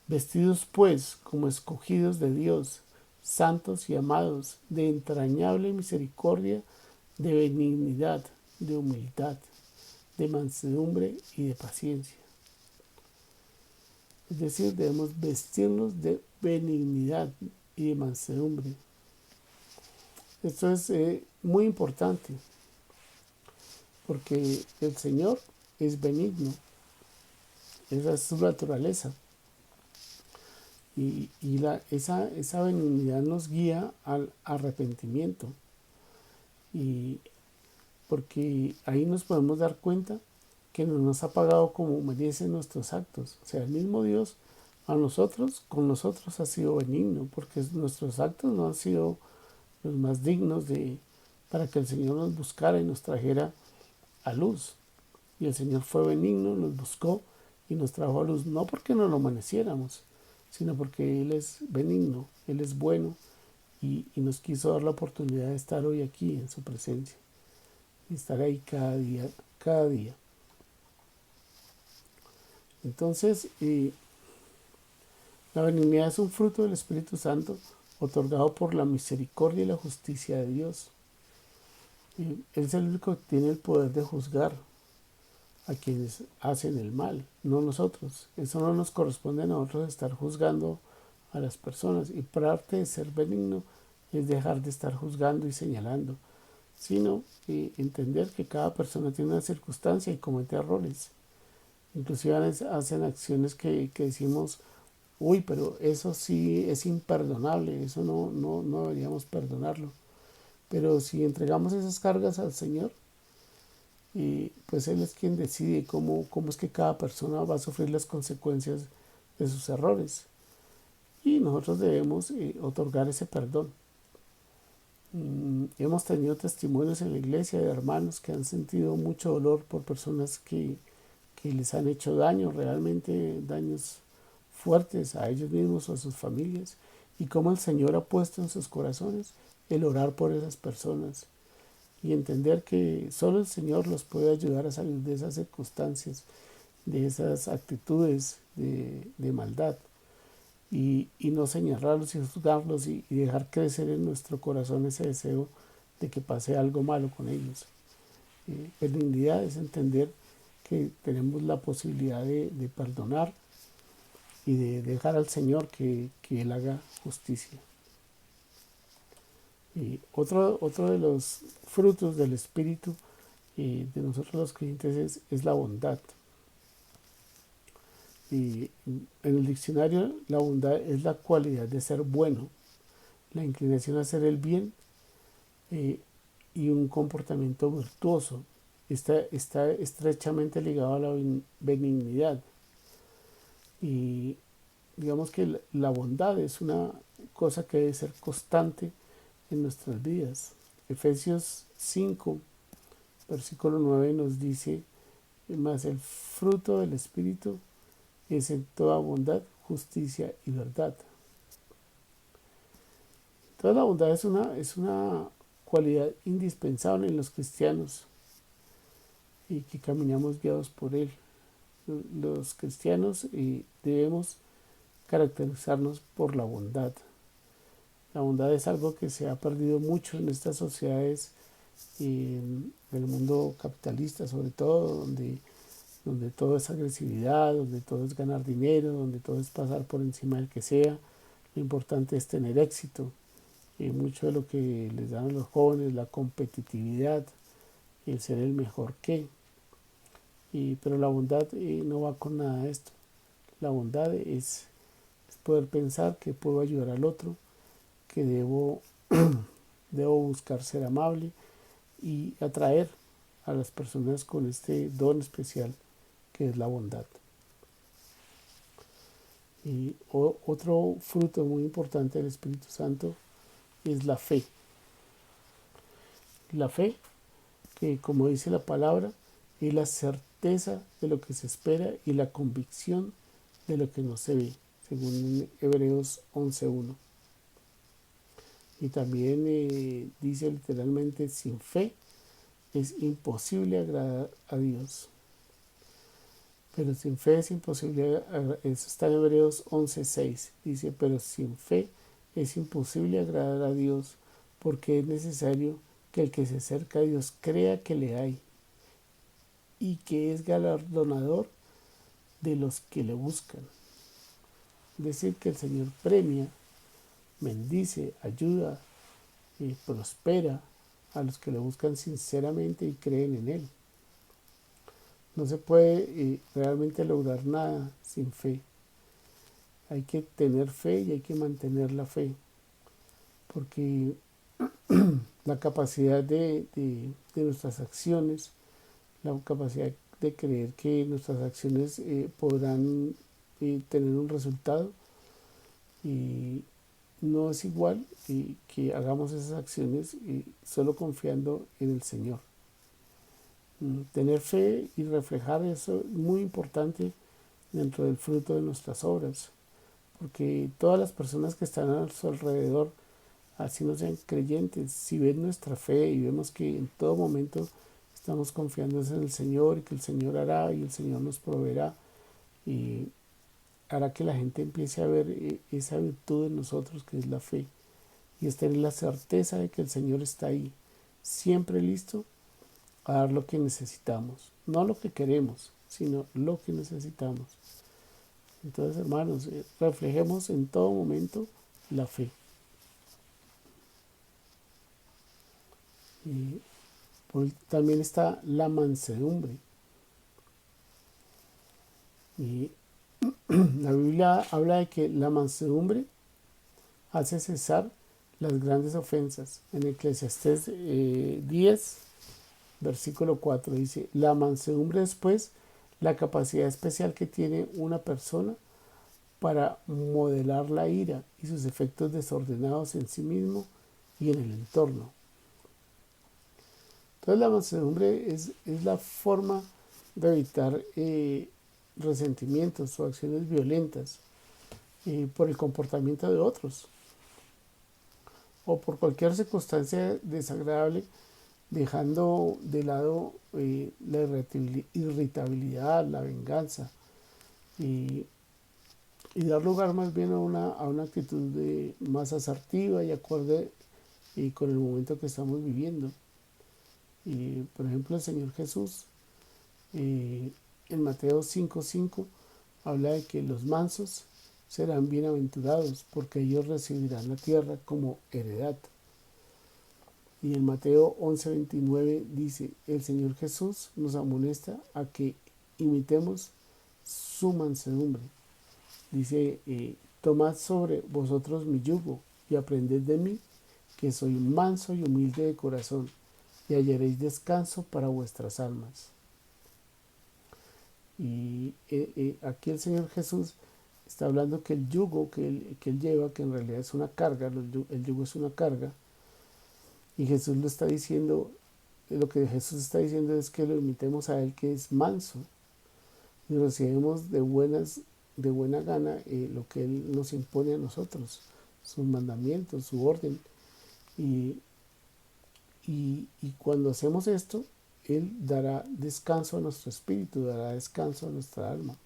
vestidos pues como escogidos de Dios, santos y amados, de entrañable misericordia, de benignidad, de humildad, de mansedumbre y de paciencia. Es decir, debemos vestirnos de benignidad y de mansedumbre. Esto es muy importante porque el Señor es benigno, esa es su naturaleza. Y esa benignidad nos guía al arrepentimiento. Y porque ahí nos podemos dar cuenta que no nos ha pagado como merecen nuestros actos. O sea, el mismo Dios A nosotros, con nosotros ha sido benigno, porque nuestros actos no han sido los más dignos para que el Señor nos buscara y nos trajera a luz. Y el Señor fue benigno, nos buscó y nos trajo a luz, no porque no lo mereciéramos, sino porque Él es benigno, Él es bueno y nos quiso dar la oportunidad de estar hoy aquí en su presencia y estar ahí cada día, cada día. Entonces, la benignidad es un fruto del Espíritu Santo otorgado por la misericordia y la justicia de Dios. Él es el único que tiene el poder de juzgar a quienes hacen el mal, no nosotros. Eso no nos corresponde a nosotros estar juzgando a las personas. Y parte de ser benigno es dejar de estar juzgando y señalando, sino entender que cada persona tiene una circunstancia y comete errores. Inclusive hacen acciones que decimos, uy, pero eso sí es imperdonable, eso no deberíamos perdonarlo. Pero si entregamos esas cargas al Señor, pues Él es quien decide cómo es que cada persona va a sufrir las consecuencias de sus errores. Y nosotros debemos otorgar ese perdón. Hemos tenido testimonios en la iglesia de hermanos que han sentido mucho dolor por personas que les han hecho daño, realmente daños fuertes a ellos mismos o a sus familias, y cómo el Señor ha puesto en sus corazones el orar por esas personas y entender que solo el Señor los puede ayudar a salir de esas circunstancias, de esas actitudes de maldad, y no señalarlos y juzgarlos y dejar crecer en nuestro corazón ese deseo de que pase algo malo con ellos. Benignidad es entender que tenemos la posibilidad de perdonar y de dejar al Señor que Él haga justicia. Otro de los frutos del Espíritu de nosotros los creyentes es la bondad. En el diccionario, la bondad es la cualidad de ser bueno, la inclinación a hacer el bien y un comportamiento virtuoso. Está estrechamente ligado a la benignidad. Y digamos que la bondad es una cosa que debe ser constante en nuestras vidas. Efesios 5, versículo 9 nos dice, más el fruto del Espíritu es en toda bondad, justicia y verdad. Toda la bondad es una cualidad indispensable en los cristianos y que caminamos guiados por Él. Los cristianos debemos caracterizarnos por la bondad. La bondad es algo que se ha perdido mucho en estas sociedades del mundo capitalista, sobre todo, donde todo es agresividad, donde todo es ganar dinero, donde todo es pasar por encima del que sea. Lo importante es tener éxito. Mucho de lo que les dan a los jóvenes, la competitividad, el ser el mejor que. Pero la bondad no va con nada de esto. La bondad es poder pensar que puedo ayudar al otro, que debo buscar ser amable y atraer a las personas con este don especial que es la bondad. Y otro fruto muy importante del Espíritu Santo es la fe. La fe, que como dice la palabra, es la certeza de lo que se espera y la convicción de lo que no se ve, según Hebreos 11:1. Y también dice literalmente, sin fe es imposible agradar a Dios. Pero sin fe es imposible, eso está en Hebreos 11:6, dice, pero sin fe es imposible agradar a Dios, porque es necesario que el que se acerca a Dios crea que le hay y que es galardonador de los que le buscan. Es decir, que el Señor premia, bendice, ayuda y prospera a los que le buscan sinceramente y creen en Él. No se puede realmente lograr nada sin fe. Hay que tener fe y hay que mantener la fe, porque la capacidad de nuestras acciones, la capacidad de creer que nuestras acciones podrán tener un resultado. Y no es igual que hagamos esas acciones solo confiando en el Señor. Tener fe y reflejar eso es muy importante dentro del fruto de nuestras obras, porque todas las personas que están a su alrededor, así no sean creyentes, si ven nuestra fe y vemos que en todo momento estamos confiando en el Señor y que el Señor hará y el Señor nos proveerá, y hará que la gente empiece a ver esa virtud en nosotros que es la fe, y es tener la certeza de que el Señor está ahí, siempre listo a dar lo que necesitamos, no lo que queremos, sino lo que necesitamos. Entonces, hermanos, reflejemos en todo momento la fe. Y también está la mansedumbre. Y la Biblia habla de que la mansedumbre hace cesar las grandes ofensas. En Eclesiastés 10, versículo 4 dice, la mansedumbre después, la capacidad especial que tiene una persona para modelar la ira y sus efectos desordenados en sí mismo y en el entorno. Entonces la mansedumbre es la forma de evitar resentimientos o acciones violentas por el comportamiento de otros o por cualquier circunstancia desagradable, dejando de lado la irritabilidad, la venganza y dar lugar más bien a una actitud más asertiva y acorde con el momento que estamos viviendo. Por ejemplo, el Señor Jesús en Mateo 5:5 habla de que los mansos serán bienaventurados porque ellos recibirán la tierra como heredad. Y en Mateo 11:29 dice, el Señor Jesús nos amonesta a que imitemos su mansedumbre. Dice, tomad sobre vosotros mi yugo y aprended de mí, que soy manso y humilde de corazón, y hallaréis descanso para vuestras almas. Y aquí el Señor Jesús está hablando que el yugo que él lleva, que en realidad es una carga, el yugo es una carga, y Jesús lo está diciendo, lo que Jesús está diciendo es que lo imitemos a Él, que es manso, y recibimos de buena gana lo que Él nos impone a nosotros, sus mandamientos, su orden. Y cuando hacemos esto, Él dará descanso a nuestro espíritu, dará descanso a nuestra alma.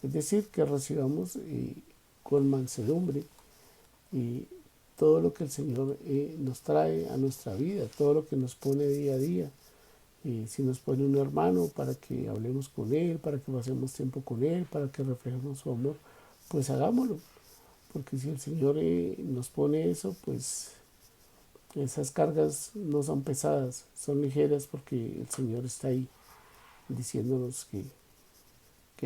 Es decir, que recibamos con mansedumbre todo lo que el Señor nos trae a nuestra vida, todo lo que nos pone día a día. Si nos pone un hermano para que hablemos con Él, para que pasemos tiempo con Él, para que reflejemos su amor, pues hagámoslo. Porque si el Señor nos pone eso, pues esas cargas no son pesadas, son ligeras porque el Señor está ahí diciéndonos que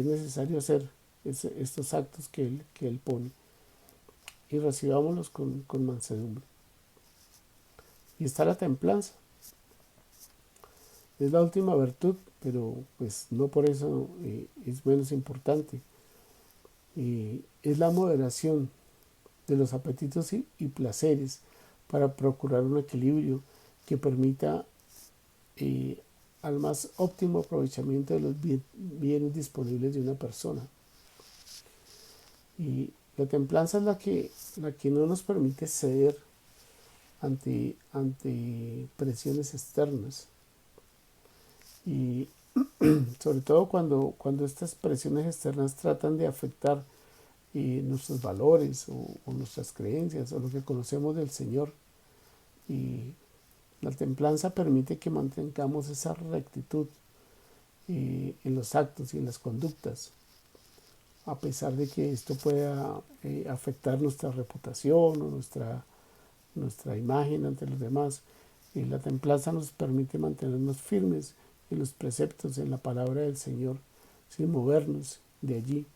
es necesario hacer estos actos que Él pone. Y recibámoslos con mansedumbre. Y está la templanza. Es la última virtud, pero pues no por eso es menos importante. Es la moderación de los apetitos y placeres para procurar un equilibrio que permita al más óptimo aprovechamiento de los bienes disponibles de una persona. Y la templanza es la que no nos permite ceder ante presiones externas. Y sobre todo cuando estas presiones externas tratan de afectar nuestros valores o nuestras creencias o lo que conocemos del Señor. Y la templanza permite que mantengamos esa rectitud en los actos y en las conductas, a pesar de que esto pueda afectar nuestra reputación o nuestra imagen ante los demás. La templanza nos permite mantenernos firmes en los preceptos, en la palabra del Señor, sin movernos de allí.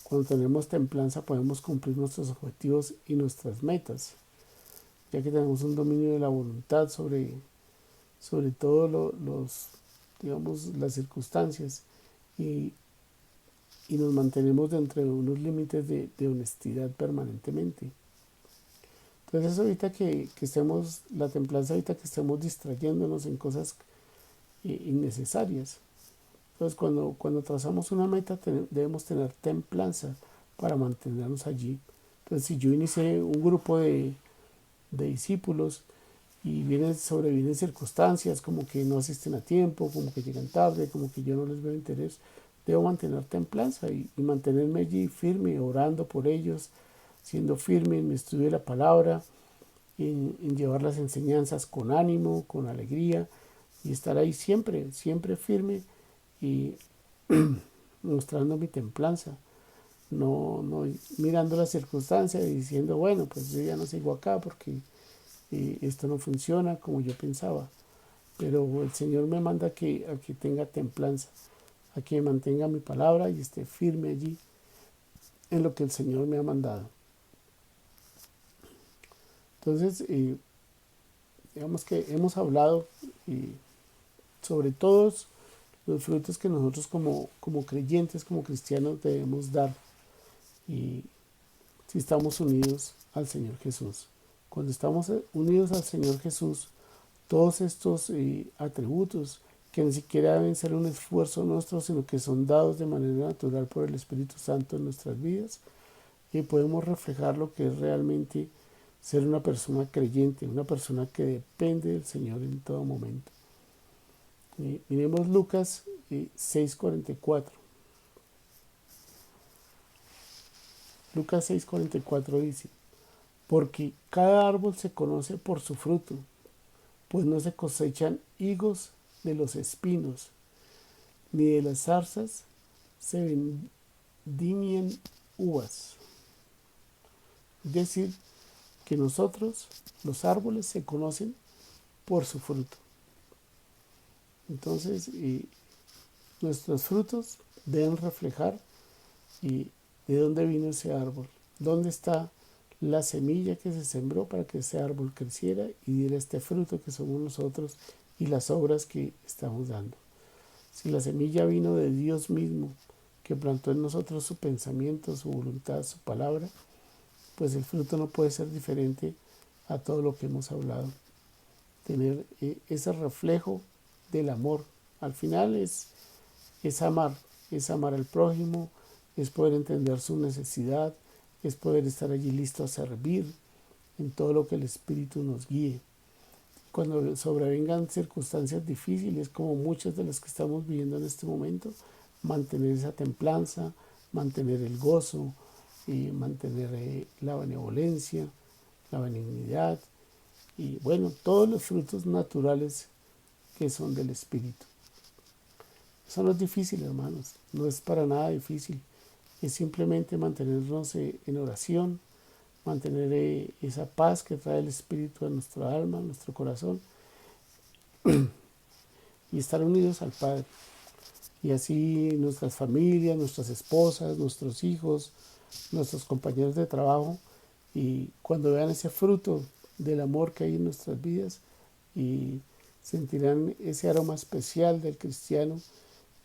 Cuando tenemos templanza podemos cumplir nuestros objetivos y nuestras metas, ya que tenemos un dominio de la voluntad sobre todo digamos, las circunstancias, y y nos mantenemos dentro de unos límites de honestidad permanentemente. Entonces ahorita que estemos, la templanza ahorita que estemos distrayéndonos en cosas innecesarias. Entonces cuando trazamos una meta debemos tener templanza para mantenernos allí. Entonces si yo inicié un grupo de discípulos y sobrevienen circunstancias como que no asisten a tiempo, como que llegan tarde, como que yo no les veo interés, debo mantener templanza y mantenerme allí firme, orando por ellos, siendo firme en mi estudio de la palabra, en llevar las enseñanzas con ánimo, con alegría y estar ahí siempre, siempre firme y mostrando mi templanza. No mirando las circunstancias y diciendo, bueno, pues yo ya no sigo acá porque esto no funciona como yo pensaba. Pero el Señor me manda a que tenga templanza, a que mantenga mi palabra y esté firme allí en lo que el Señor me ha mandado. Entonces, digamos que hemos hablado sobre todos los frutos que nosotros como creyentes, como cristianos debemos dar. Y si estamos unidos al Señor Jesús. Cuando estamos unidos al Señor Jesús, todos estos atributos que ni siquiera deben ser un esfuerzo nuestro, sino que son dados de manera natural por el Espíritu Santo en nuestras vidas, y podemos reflejar lo que es realmente ser una persona creyente, una persona que depende del Señor en todo momento. Miremos Lucas 6:44. Lucas 6:44 dice, porque cada árbol se conoce por su fruto, pues no se cosechan higos de los espinos, ni de las zarzas se vendimian uvas. Es decir, que nosotros, los árboles, se conocen por su fruto. Entonces, nuestros frutos deben reflejar de dónde vino ese árbol, dónde está la semilla que se sembró para que ese árbol creciera y diera este fruto que somos nosotros y las obras que estamos dando. Si la semilla vino de Dios mismo, que plantó en nosotros su pensamiento, su voluntad, su palabra, pues el fruto no puede ser diferente a todo lo que hemos hablado. Tener ese reflejo del amor. Al final es amar al prójimo, es poder entender su necesidad, es poder estar allí listo a servir en todo lo que el Espíritu nos guíe. Cuando sobrevengan circunstancias difíciles, como muchas de las que estamos viviendo en este momento, mantener esa templanza, mantener el gozo, y mantener la benevolencia, la benignidad y bueno, todos los frutos naturales que son del Espíritu. Eso no es difícil, hermanos, no es para nada difícil. Es simplemente mantenernos en oración, mantener esa paz que trae el Espíritu a nuestra alma, a nuestro corazón y estar unidos al Padre. Y así nuestras familias, nuestras esposas, nuestros hijos, nuestros compañeros de trabajo, y cuando vean ese fruto del amor que hay en nuestras vidas, y sentirán ese aroma especial del cristiano,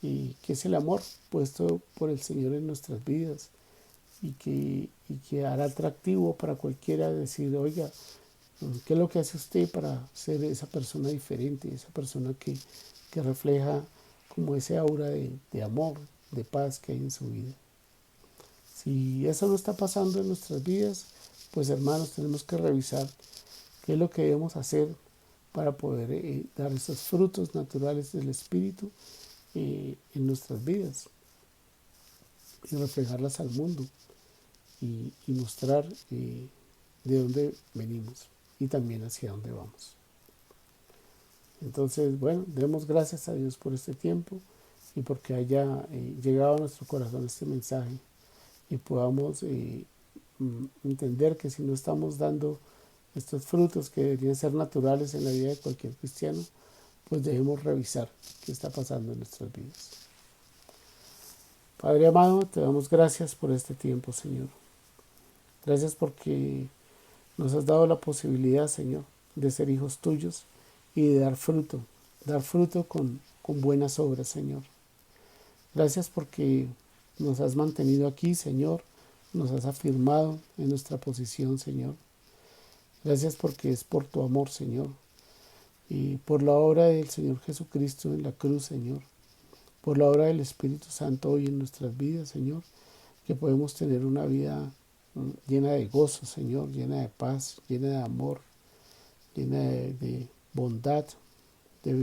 y que es el amor puesto por el Señor en nuestras vidas, y que hará atractivo para cualquiera decir, oiga, ¿qué es lo que hace usted para ser esa persona diferente, esa persona que refleja como ese aura de amor, de paz que hay en su vida? Si eso no está pasando en nuestras vidas, pues hermanos, tenemos que revisar qué es lo que debemos hacer para poder dar esos frutos naturales del Espíritu en nuestras vidas y reflejarlas al mundo y mostrar de dónde venimos y también hacia dónde vamos. Entonces, bueno, demos gracias a Dios por este tiempo y porque haya llegado a nuestro corazón este mensaje y podamos entender que si no estamos dando estos frutos que deberían ser naturales en la vida de cualquier cristiano, pues debemos revisar qué está pasando en nuestras vidas. Padre amado, te damos gracias por este tiempo, Señor. Gracias porque nos has dado la posibilidad, Señor, de ser hijos tuyos y de dar fruto con buenas obras, Señor. Gracias porque nos has mantenido aquí, Señor, nos has afirmado en nuestra posición, Señor. Gracias porque es por tu amor, Señor, y por la obra del Señor Jesucristo en la cruz, Señor, por la obra del Espíritu Santo hoy en nuestras vidas, Señor, que podemos tener una vida llena de gozo, Señor, llena de paz, llena de amor, llena de bondad, de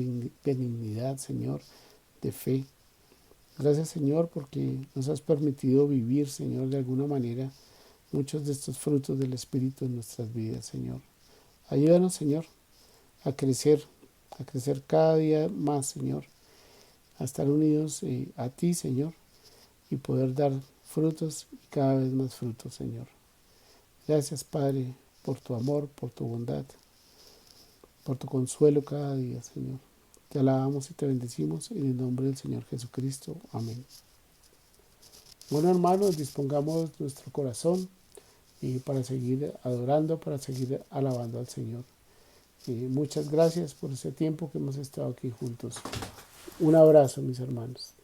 benignidad, Señor, de fe. Gracias, Señor, porque nos has permitido vivir, Señor, de alguna manera muchos de estos frutos del Espíritu en nuestras vidas, Señor. Ayúdanos, Señor, a crecer cada día más, Señor, a estar unidos a ti, Señor, y poder dar frutos y cada vez más frutos, Señor. Gracias, Padre, por tu amor, por tu bondad, por tu consuelo cada día, Señor. Te alabamos y te bendecimos en el nombre del Señor Jesucristo. Amén. Bueno, hermanos, dispongamos nuestro corazón para seguir adorando, para seguir alabando al Señor. Muchas gracias por ese tiempo que hemos estado aquí juntos. Un abrazo, mis hermanos.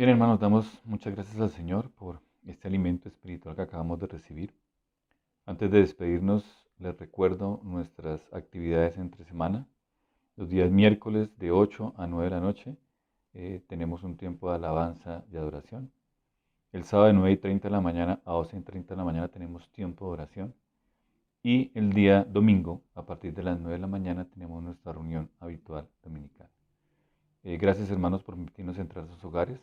Bien, hermanos, damos muchas gracias al Señor por este alimento espiritual que acabamos de recibir. Antes de despedirnos, les recuerdo nuestras actividades entre semana. Los días miércoles de 8 a 9 de la noche tenemos un tiempo de alabanza y adoración. El sábado de 9:30 de la mañana a 12:30 de la mañana tenemos tiempo de oración. Y el día domingo, a partir de las 9 de la mañana, tenemos nuestra reunión habitual dominical. Gracias, hermanos, por permitirnos entrar a sus hogares.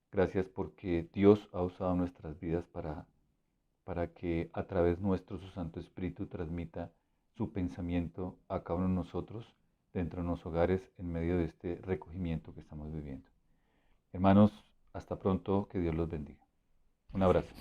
Gracias porque Dios ha usado nuestras vidas para que a través nuestro su Santo Espíritu transmita su pensamiento a cada uno de nosotros dentro de nuestros hogares en medio de este recogimiento que estamos viviendo. Hermanos, hasta pronto, que Dios los bendiga. Un abrazo.